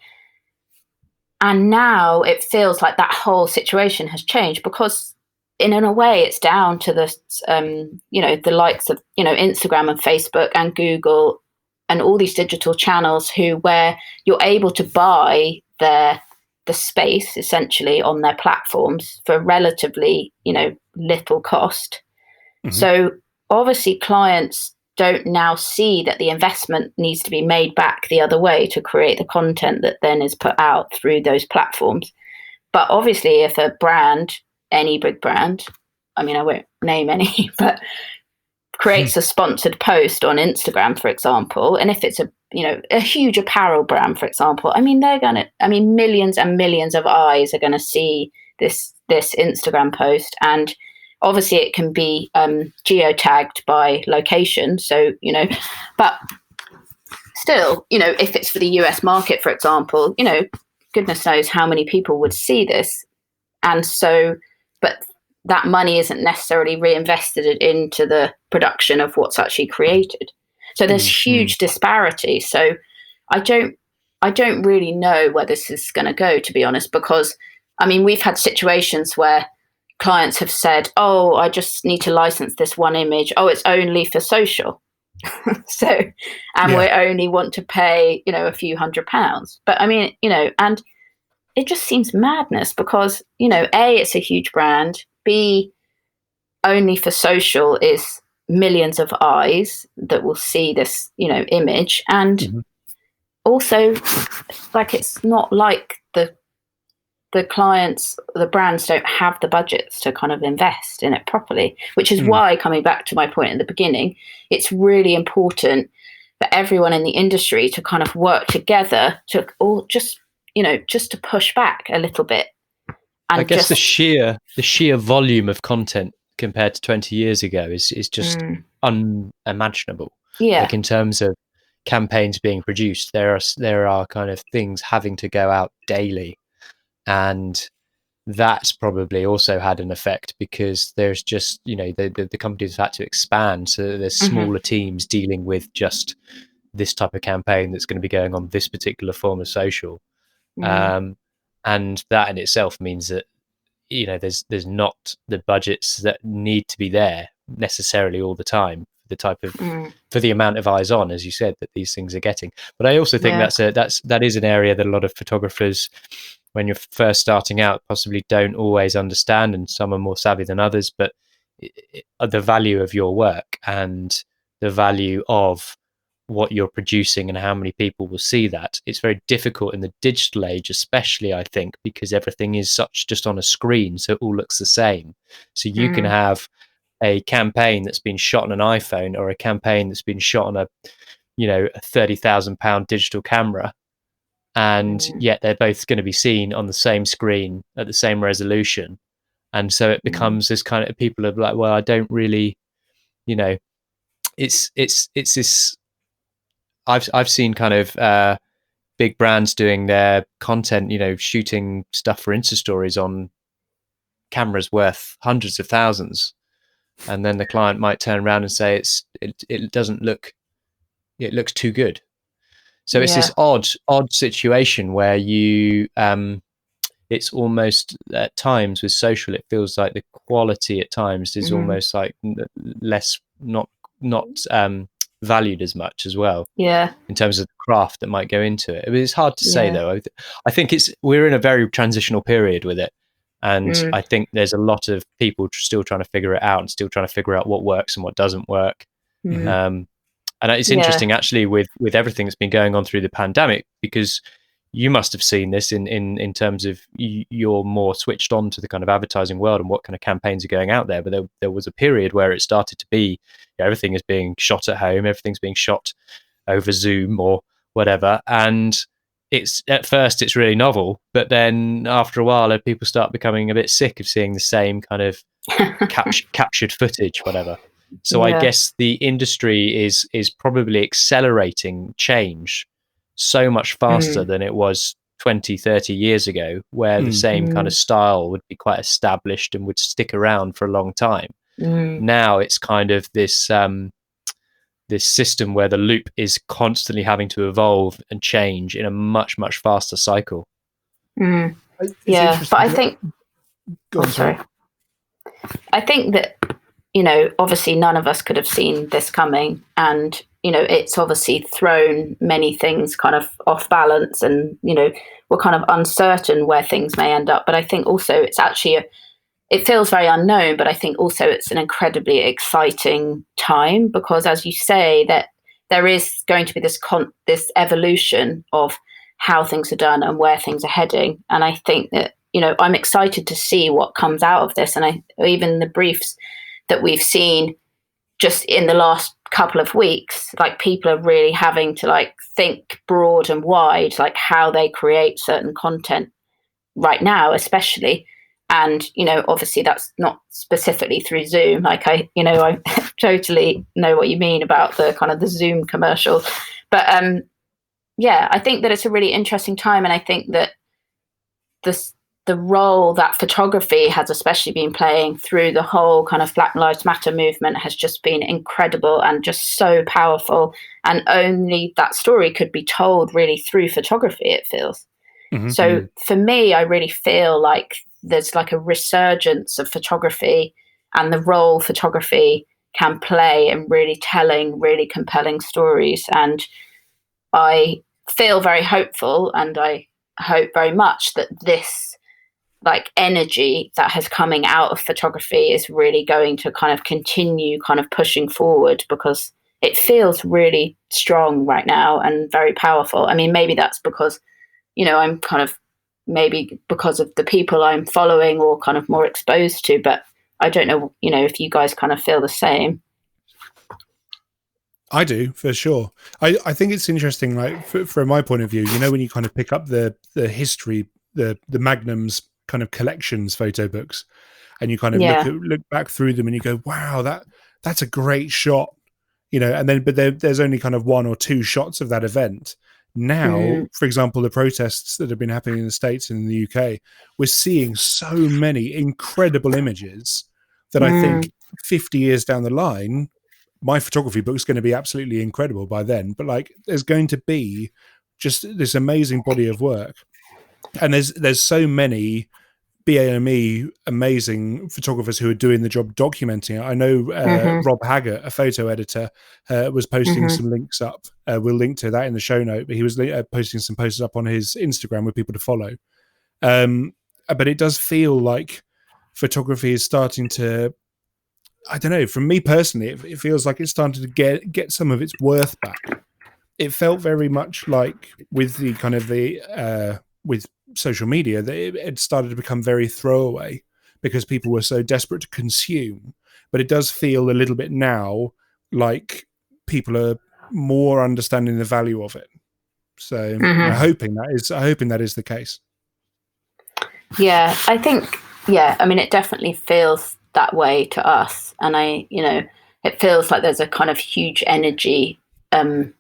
Speaker 3: And now it feels like that whole situation has changed, because in a way it's down to the the likes of Instagram and Facebook and Google and all these digital channels where you're able to buy the space essentially on their platforms for relatively little cost. So obviously clients don't now see that the investment needs to be made back the other way to create the content that then is put out through those platforms. But obviously if a brand, any big brand, I mean, I won't name any, but creates a sponsored post on Instagram, for example, and if it's a huge apparel brand, for example, millions and millions of eyes are going to see this Instagram post, and obviously it can be geotagged by location. So, but still, if it's for the US market, for example, goodness knows how many people would see this. And so, but that money isn't necessarily reinvested into the production of what's actually created. So there's huge disparity. So I don't really know where this is going to go, to be honest, because we've had situations where clients have said, oh, I just need to license this one image. Oh, it's only for social. We only want to pay, a few £100. But and it just seems madness, because, A, it's a huge brand. B, only for social is millions of eyes that will see this, image. And also, like, it's not like the clients, the brands don't have the budgets to kind of invest in it properly, which is why, coming back to my point at the beginning, it's really important for everyone in the industry to kind of work together to all just to push back a little bit. And
Speaker 2: I guess the sheer volume of content compared to 20 years ago is just unimaginable.
Speaker 3: Yeah.
Speaker 2: Like, in terms of campaigns being produced, there are kind of things having to go out daily, and that's probably also had an effect, because there's just the companies have had to expand, so there's smaller teams dealing with just this type of campaign that's going to be going on this particular form of social. And that in itself means that there's not the budgets that need to be there necessarily all the time, the type of for the amount of eyes on, as you said, that these things are getting. But I also think that is an area that a lot of photographers, when you're first starting out, possibly don't always understand, and some are more savvy than others. But the value of your work and the value of what you're producing and how many people will see that, it's very difficult in the digital age, especially, I think, because everything is such just on a screen, so it all looks the same. So you can have a campaign that's been shot on an iPhone, or a campaign that's been shot on a £30,000 digital camera, and yet they're both going to be seen on the same screen at the same resolution. And so it becomes this kind of, people are like, well, I don't really, it's this. I've seen kind of big brands doing their content, shooting stuff for Insta stories on cameras worth hundreds of thousands, and then the client might turn around and say it doesn't look, it looks too good. So it's this odd situation where you it's almost, at times with social, it feels like the quality at times is almost like less, not valued as much as well, in terms of the craft that might go into it. I mean, it's hard to say, though. I think we're in a very transitional period with it, and I think there's a lot of people still trying to figure it out, and still trying to figure out what works and what doesn't work. And it's interesting, actually, with everything that's been going on through the pandemic, because you must have seen this in terms of you're more switched on to the kind of advertising world and what kind of campaigns are going out there. But there was a period where it started to be, everything is being shot at home, everything's being shot over Zoom or whatever, and it's at first it's really novel, but then after a while, people start becoming a bit sick of seeing the same kind of captured footage, whatever. So I guess the industry is probably accelerating change so much faster than it was 20, 30 years ago, where the same kind of style would be quite established and would stick around for a long time. Now it's kind of this this system where the loop is constantly having to evolve and change in a much, much faster cycle.
Speaker 3: Yeah, but I think sorry. I think that, you know, obviously none of us could have seen this coming, and, you know, it's obviously thrown many things kind of off balance, and, you know, we're kind of uncertain where things may end up. But I think also it's actually it feels very unknown, but I think also it's an incredibly exciting time, because, as you say, that there is going to be this evolution of how things are done and where things are heading. And I think that, you know, I'm excited to see what comes out of this. And even the briefs that we've seen just in the last couple of weeks, like, people are really having to, like, think broad and wide, like, how they create certain content right now, especially. And, you know, obviously that's not specifically through Zoom. Like, I totally know what you mean about the kind of the Zoom commercial. But yeah, I think that it's a really interesting time. And I think that the role that photography has especially been playing through the whole kind of Black Lives Matter movement has just been incredible and just so powerful. And only that story could be told really through photography, it feels. So for me, I really feel like there's like a resurgence of photography and the role photography can play in really telling really compelling stories. And I feel very hopeful, and I hope very much that this, like, energy that has coming out of photography is really going to kind of continue kind of pushing forward, because it feels really strong right now and very powerful. I mean, maybe that's because, you know, I'm kind of, maybe because of the people I'm following or kind of more exposed to, but I don't know, you know, if you guys kind of feel the same.
Speaker 1: I do, for sure. I think it's interesting, like, from my point of view, you know, when you kind of pick up the history, the Magnum's kind of collections photo books, and you kind of look back through them and you go, wow, that's a great shot, you know, and then, but there's only kind of one or two shots of that event. Now, for example, the protests that have been happening in the States and in the UK, we're seeing so many incredible images that I think 50 years down the line, my photography book is going to be absolutely incredible by then. But, like, there's going to be just this amazing body of work. And there's so many BAME amazing photographers who are doing the job documenting it. I know Rob Haggart, a photo editor, was posting some links up. We'll link to that in the show note, but he was posting some posts up on his Instagram with people to follow. But it does feel like photography is starting to, I don't know, from me personally, it feels like it's starting to get some of its worth back. It felt very much like with the kind of with social media that it started to become very throwaway because people were so desperate to consume. But it does feel a little bit now like people are more understanding the value of it. So I'm hoping that is the case.
Speaker 3: Yeah, I think, I mean, it definitely feels that way to us. And it feels like there's a kind of huge energy kind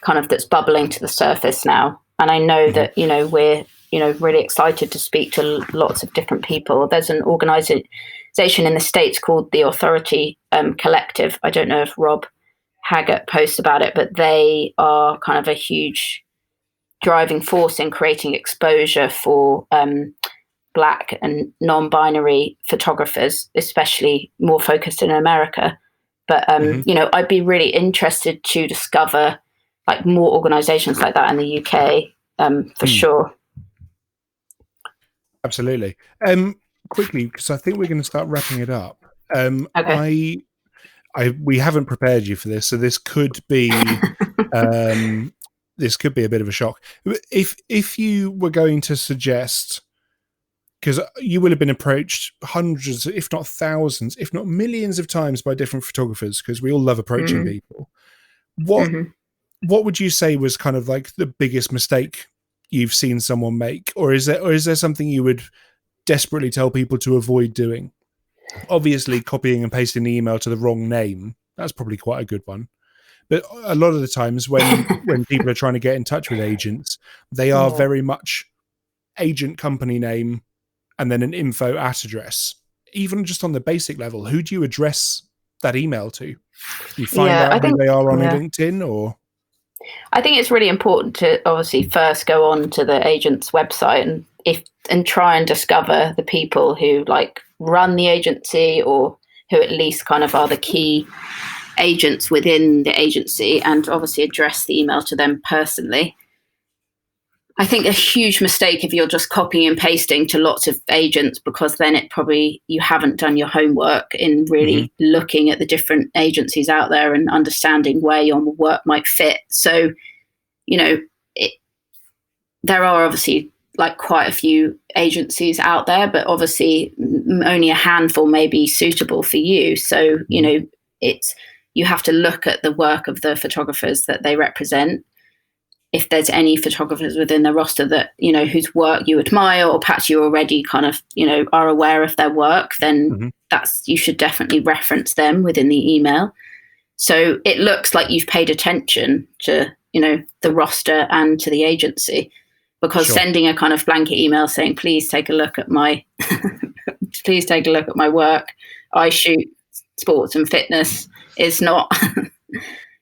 Speaker 3: of that's bubbling to the surface now. And I know that, we're, really excited to speak to lots of different people. There's an organization in the States called the Authority Collective. I don't know if Rob Haggart posts about it, but they are kind of a huge driving force in creating exposure for Black and non-binary photographers, especially more focused in America. But, I'd be really interested to discover like more organizations like that in the UK, for sure.
Speaker 1: Absolutely. Quickly, because I think we're going to start wrapping it up.
Speaker 3: Okay.
Speaker 1: We haven't prepared you for this, so this could be this could be a bit of a shock. If you were going to suggest, because you will have been approached hundreds, if not thousands, if not millions of times by different photographers, because we all love approaching people. What would you say was kind of like the biggest mistake you've seen someone make, or is there something you would desperately tell people to avoid doing? Obviously, copying and pasting the email to the wrong name, that's probably quite a good one. But a lot of the times when people are trying to get in touch with agents, they are very much agent company name and then an info at address. Even just on the basic level, who do you address that email to? Do you find out who they are on LinkedIn, or?
Speaker 3: I think it's really important to obviously first go on to the agent's website and try and discover the people who like run the agency, or who at least kind of are the key agents within the agency, and obviously address the email to them personally. I think a huge mistake if you're just copying and pasting to lots of agents, because then it probably, you haven't done your homework in really looking at the different agencies out there and understanding where your work might fit. So, there are obviously like quite a few agencies out there, but obviously only a handful may be suitable for you. So, you have to look at the work of the photographers that they represent. If there's any photographers within the roster that, whose work you admire, or perhaps you already kind of, are aware of their work, then you should definitely reference them within the email. So it looks like you've paid attention to, the roster and to the agency, because sending a kind of blanket email saying, please take a look at my work. I shoot sports and fitness is not,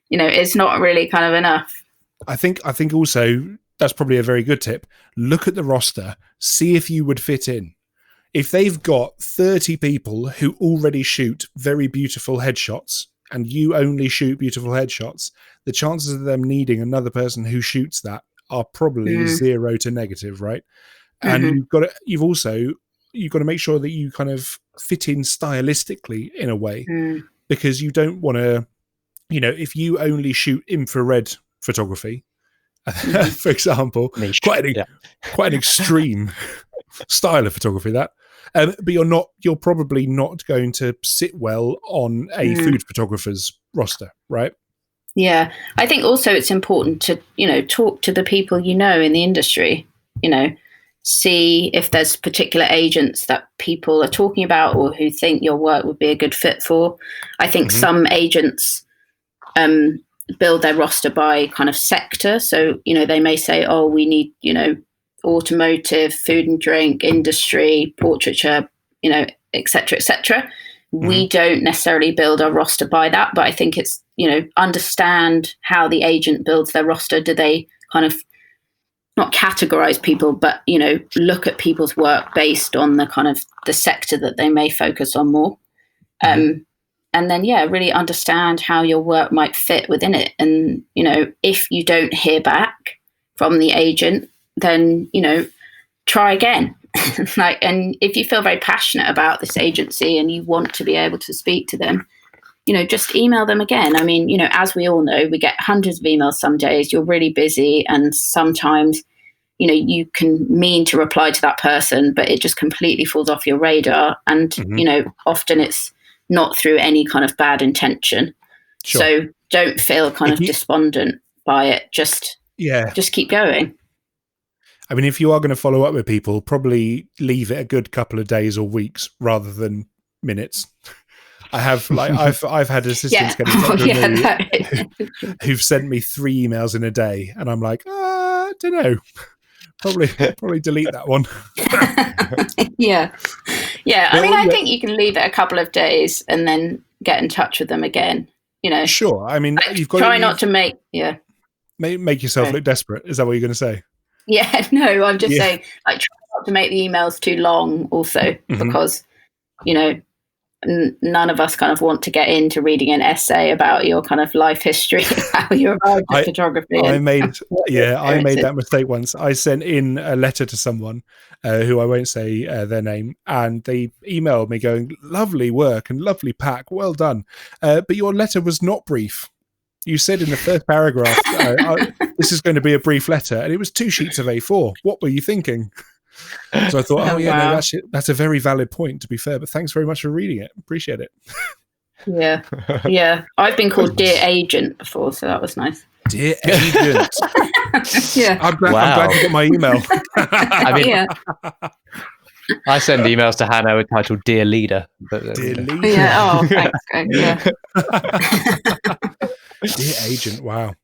Speaker 3: it's not really kind of enough.
Speaker 1: I think also that's probably a very good tip. Look at the roster, see if you would fit in. If they've got 30 people who already shoot very beautiful headshots and you only shoot beautiful headshots, the chances of them needing another person who shoots that are probably 0 to negative, right? And you've also got to make sure that you kind of fit in stylistically in a way, because you don't want to, if you only shoot infrared photography, for example, quite an extreme style of photography that, but you're probably not going to sit well on a food photographer's roster, right?
Speaker 3: Yeah, I think also it's important to talk to the people in the industry, see if there's particular agents that people are talking about or who think your work would be a good fit for. I think some agents build their roster by kind of sector. So, they may say, oh, we need, automotive, food and drink, industry, portraiture, et cetera, et cetera. We don't necessarily build our roster by that, but I think it's, understand how the agent builds their roster. Do they kind of not categorize people, but, look at people's work based on the kind of the sector that they may focus on more. And then, really understand how your work might fit within it. And, if you don't hear back from the agent, then, try again. And if you feel very passionate about this agency and you want to be able to speak to them, just email them again. I mean, as we all know, we get hundreds of emails some days. You're really busy, and sometimes, you can mean to reply to that person, but it just completely falls off your radar. And, often it's not through any kind of bad intention. So don't feel kind of despondent by it. Just keep going.
Speaker 1: I mean, if you are going to follow up with people, probably leave it a good couple of days or weeks rather than minutes. I have I've had assistants get in touch with me who've sent me 3 emails in a day, and I'm like, I don't know. Probably delete that one.
Speaker 3: Yeah. I mean, I think you can leave it a couple of days and then get in touch with them again.
Speaker 1: Sure. I mean, you've got
Speaker 3: try not to make
Speaker 1: yourself look desperate. Is that what you're going to say?
Speaker 3: Yeah. No, I'm just saying, try not to make the emails too long. Also, because none of us kind of want to get into reading an essay about your kind of life history, how you arrived at photography.
Speaker 1: I made that mistake once. I sent in a letter to someone who I won't say their name, and they emailed me going, lovely work and lovely pack, well done. But your letter was not brief. You said in the first paragraph, this is going to be a brief letter, and it was 2 sheets of A4. What were you thinking? So I thought, no, that's a very valid point, to be fair, but thanks very much for reading it. Appreciate it.
Speaker 3: Yeah. I've been called Dear Agent before, so that was nice.
Speaker 1: Dear agent.
Speaker 3: Yeah.
Speaker 1: I'm glad you got my email.
Speaker 2: I mean,
Speaker 3: Yeah.
Speaker 2: I send emails to Hannah entitled "Dear Leader." But,
Speaker 1: Dear leader.
Speaker 3: Yeah. Oh, thanks, Greg. Yeah.
Speaker 1: Dear agent. Wow.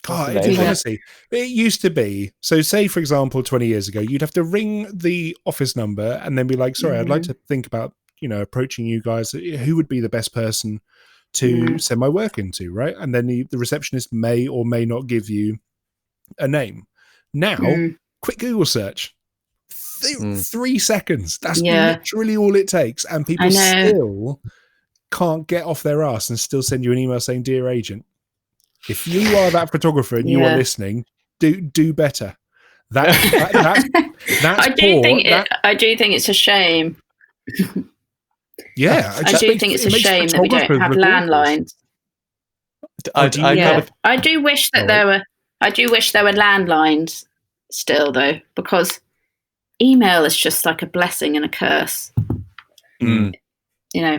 Speaker 1: God,
Speaker 2: That's amazing.
Speaker 1: honestly, it used to be. So, say for example, 20 years ago, you'd have to ring the office number and then be like, "Sorry, I'd like to think about, approaching you guys. Who would be the best person to send my work into?" Right, and then the receptionist may or may not give you a name. Now, quick Google search. 3 seconds. That's literally all it takes, and people still can't get off their ass and still send you an email saying, "Dear agent." If you are that photographer and you are listening, do better. That's
Speaker 3: I do think it's a shame.
Speaker 1: Yeah,
Speaker 3: I do think it's a shame that we don't have landlines. I do wish that there were landlines still, though, because email is just like a blessing and a curse.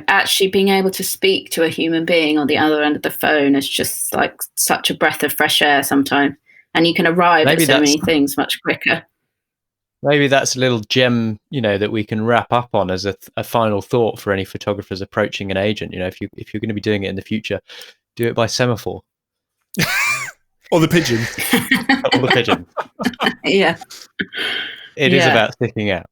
Speaker 3: Actually being able to speak to a human being on the other end of the phone is just like such a breath of fresh air sometimes, and you can arrive at so many things much quicker.
Speaker 2: Maybe that's a little gem, that we can wrap up on as a final thought for any photographers approaching an agent. If you're going to be doing it in the future, do it by semaphore.
Speaker 1: Or the pigeon.
Speaker 2: Or the pigeon.
Speaker 3: Yeah.
Speaker 2: It is about sticking out.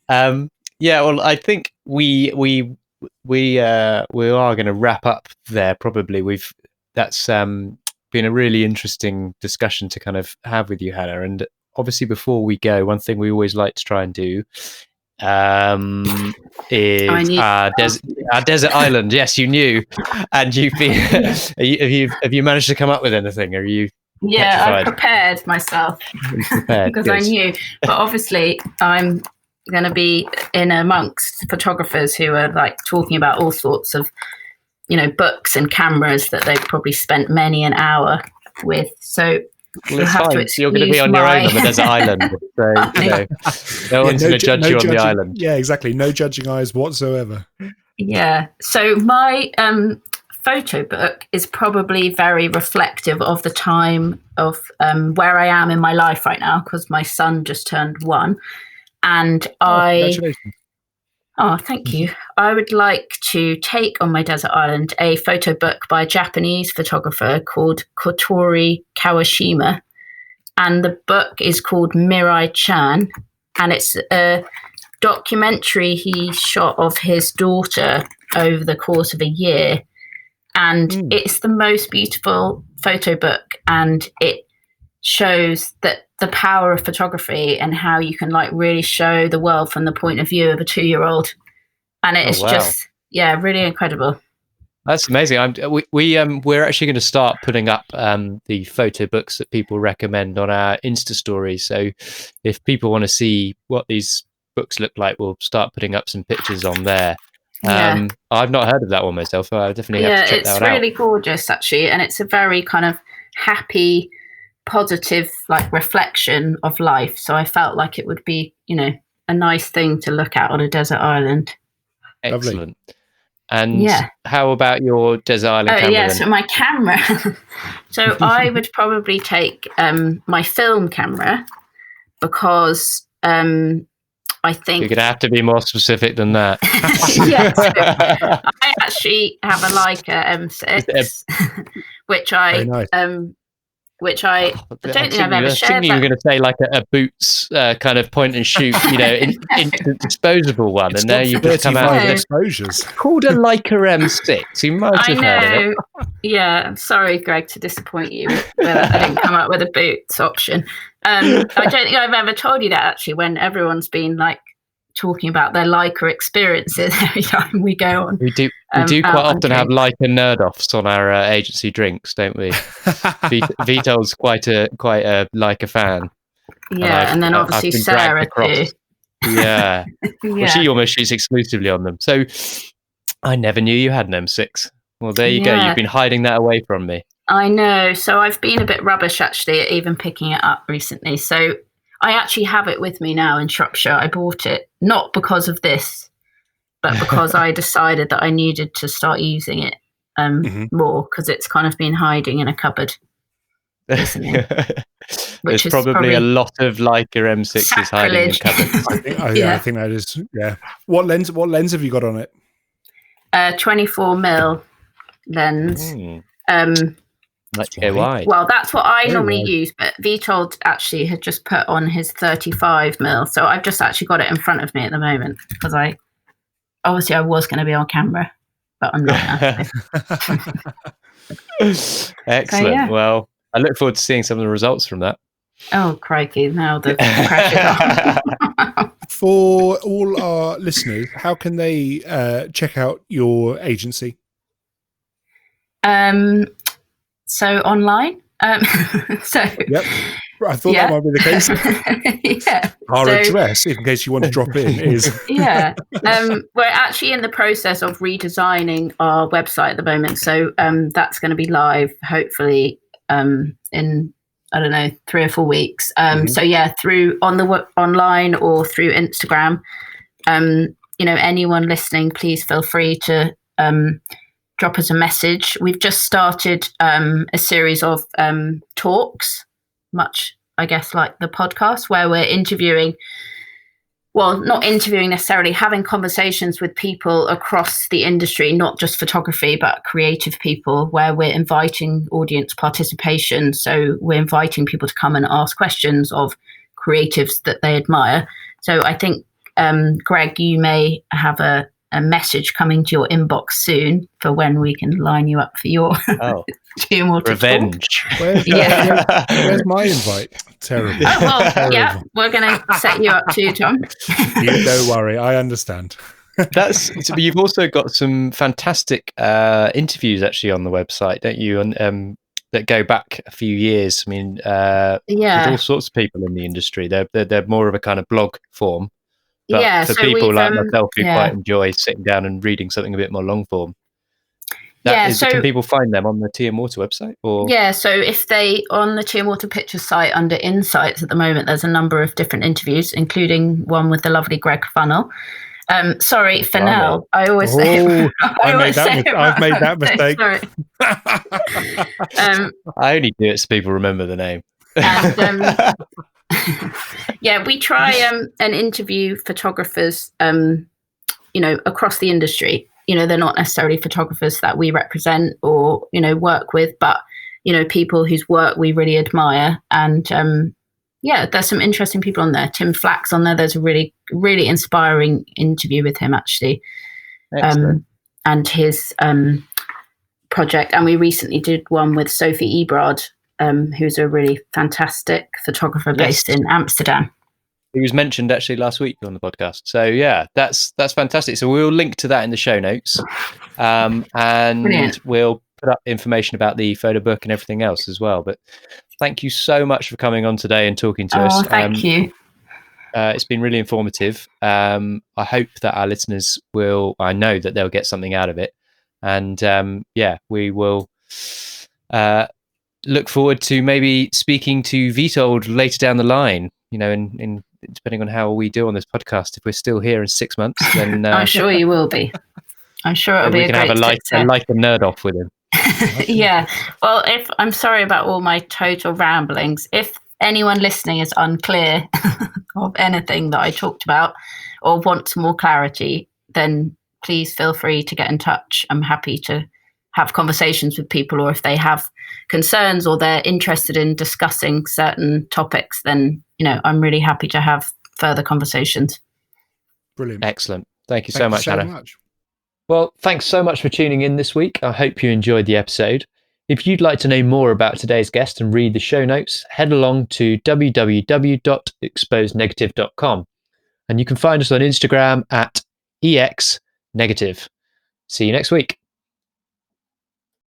Speaker 2: Well, I think we are going to wrap up there. Probably that's been a really interesting discussion to kind of have with you, Hannah. And obviously, before we go, one thing we always like to try and do is our desert island. Yes, you knew, and you've been. have you managed to come up with anything? Are you?
Speaker 3: Yeah,
Speaker 2: petrified?
Speaker 3: I prepared myself because I knew. But obviously, I'm going to be in amongst photographers who are like talking about all sorts of, books and cameras that they've probably spent many an hour with. So you'll have to excuse
Speaker 2: You're going to be on your own on the desert island. So no one's going to judge you on the island.
Speaker 1: Yeah, exactly. No judging eyes whatsoever.
Speaker 3: Yeah. So my photo book is probably very reflective of the time of where I am in my life right now, because my son just turned 1. And
Speaker 2: congratulations.
Speaker 3: Oh, thank you. I would like to take on my desert island a photo book by a Japanese photographer called Kotori Kawashima. And the book is called Mirai-chan. And it's a documentary he shot of his daughter over the course of a year. And it's the most beautiful photo book. And it shows that the power of photography and how you can like really show the world from the point of view of a 2-year-old, and it's just really incredible.
Speaker 2: That's amazing. We're actually going to start putting up the photo books that people recommend on our Insta stories. So if people want to see what these books look like, we'll start putting up some pictures on there. I've not heard of that one myself, so I definitely have to check that out.
Speaker 3: It's really gorgeous actually, and it's a very kind of happy, positive like reflection of life. So I felt like it would be, a nice thing to look at on a desert island.
Speaker 2: Excellent. And how about your desert island camera?
Speaker 3: Then? So my camera. So I would probably take my film camera, because I think
Speaker 2: you're going to have to be more specific than that.
Speaker 3: Yes, I actually have a Leica M6, which I don't think I've ever shared.
Speaker 2: You were going to say like a Boots kind of point and shoot, instant disposable one, and now you've just come out with exposures. Called a Leica M6. You might have heard of it.
Speaker 3: Yeah, I'm sorry, Greg, to disappoint you. I didn't come up with a Boots option. I don't think I've ever told you that actually. When everyone's been like talking about their Leica experiences every time we go on.
Speaker 2: We do quite often have Leica nerd-offs on our agency drinks, don't we? Vito's quite a Leica fan.
Speaker 3: Yeah, and then obviously Sarah too.
Speaker 2: Yeah. Well, she almost shoots exclusively on them. So I never knew you had an M6. Well, there you go. You've been hiding that away from me.
Speaker 3: I know. So I've been a bit rubbish actually at even picking it up recently. So I actually have it with me now in Shropshire. I bought it not because of this, but because I decided that I needed to start using it more, because it's kind of been hiding in a cupboard.
Speaker 2: There's probably a lot of Leica M6s hiding in cupboards.
Speaker 1: I think that is. Yeah. What lens have you got on it?
Speaker 3: 24mm lens.
Speaker 2: Like to go wide.
Speaker 3: Well, that's what I normally use, but Vitold actually had just put on his 35mm, so I've just actually got it in front of me at the moment because I was going to be on camera, but I'm not now.
Speaker 2: Excellent. So, yeah. Well, I look forward to seeing some of the results from that.
Speaker 3: Oh, crikey! Now the pressure's on.
Speaker 1: For all our listeners, how can they check out your agency?
Speaker 3: So online.
Speaker 1: Yep. I thought that might be the case. Our address, in case you want to drop in, is
Speaker 3: we're actually in the process of redesigning our website at the moment. So that's going to be live, hopefully, in 3 or 4 weeks. So through online or through Instagram. Anyone listening, please feel free to drop us a message. We've just started a series of talks, much, I guess, like the podcast, where we're interviewing, well, not interviewing necessarily, having conversations with people across the industry, not just photography, but creative people, where we're inviting audience participation. So we're inviting people to come and ask questions of creatives that they admire. So I think, Greg, you may have a message coming to your inbox soon for when we can line you up for your
Speaker 2: revenge.
Speaker 1: Where's my invite? Terrible.
Speaker 3: Terrible. We're going to set you up too, Tom.
Speaker 1: You don't worry, I understand.
Speaker 2: You've also got some fantastic interviews actually on the website, don't you? And that go back a few years. I mean, with all sorts of people in the industry. They're more of a kind of blog form. But for people like myself who quite enjoy sitting down and reading something a bit more long form, can people find them on the Tea and Water website? Or
Speaker 3: so if they on the Tea and Water Pictures site under Insights at the moment, there's a number of different interviews, inclling one with the lovely Greg Funnell. Sorry, Fennell. I always say.
Speaker 1: I've made that mistake.
Speaker 2: I only do it so people remember the name.
Speaker 3: And, we try and interview photographers, across the industry. They're not necessarily photographers that we represent or, work with, but, people whose work we really admire. And, there's some interesting people on there. Tim Flack's on there. There's a really, really inspiring interview with him, actually. And his project. And we recently did one with Sophie Ebrard, who's a really fantastic photographer based in Amsterdam.
Speaker 2: He was mentioned actually last week on the podcast. So that's fantastic. So we'll link to that in the show notes, and Brilliant. We'll put up information about the photo book and everything else as well. But thank you so much for coming on today and talking to us.
Speaker 3: Thank you.
Speaker 2: It's been really informative. I hope that our listeners I know that they'll get something out of it. And we will look forward to maybe speaking to Vitold later down the line, in depending on how we do on this podcast. If we're still here in 6 months, then
Speaker 3: I'm sure you will be. I'm sure it'll be a great
Speaker 2: like a nerd off with him.
Speaker 3: Well, I'm sorry about all my total ramblings. If anyone listening is unclear of anything that I talked about or wants more clarity, then please feel free to get in touch. I'm happy to have conversations with people, or if they have concerns or they're interested in discussing certain topics, then I'm really happy to have further conversations.
Speaker 1: Brilliant.
Speaker 2: Excellent. Thank you so much, Hannah. Well, thanks so much for tuning in this week. I hope you enjoyed the episode. If you'd like to know more about today's guest and read the show notes, head along to www.exposenegative.com, and you can find us on Instagram at exnegative. See you next week.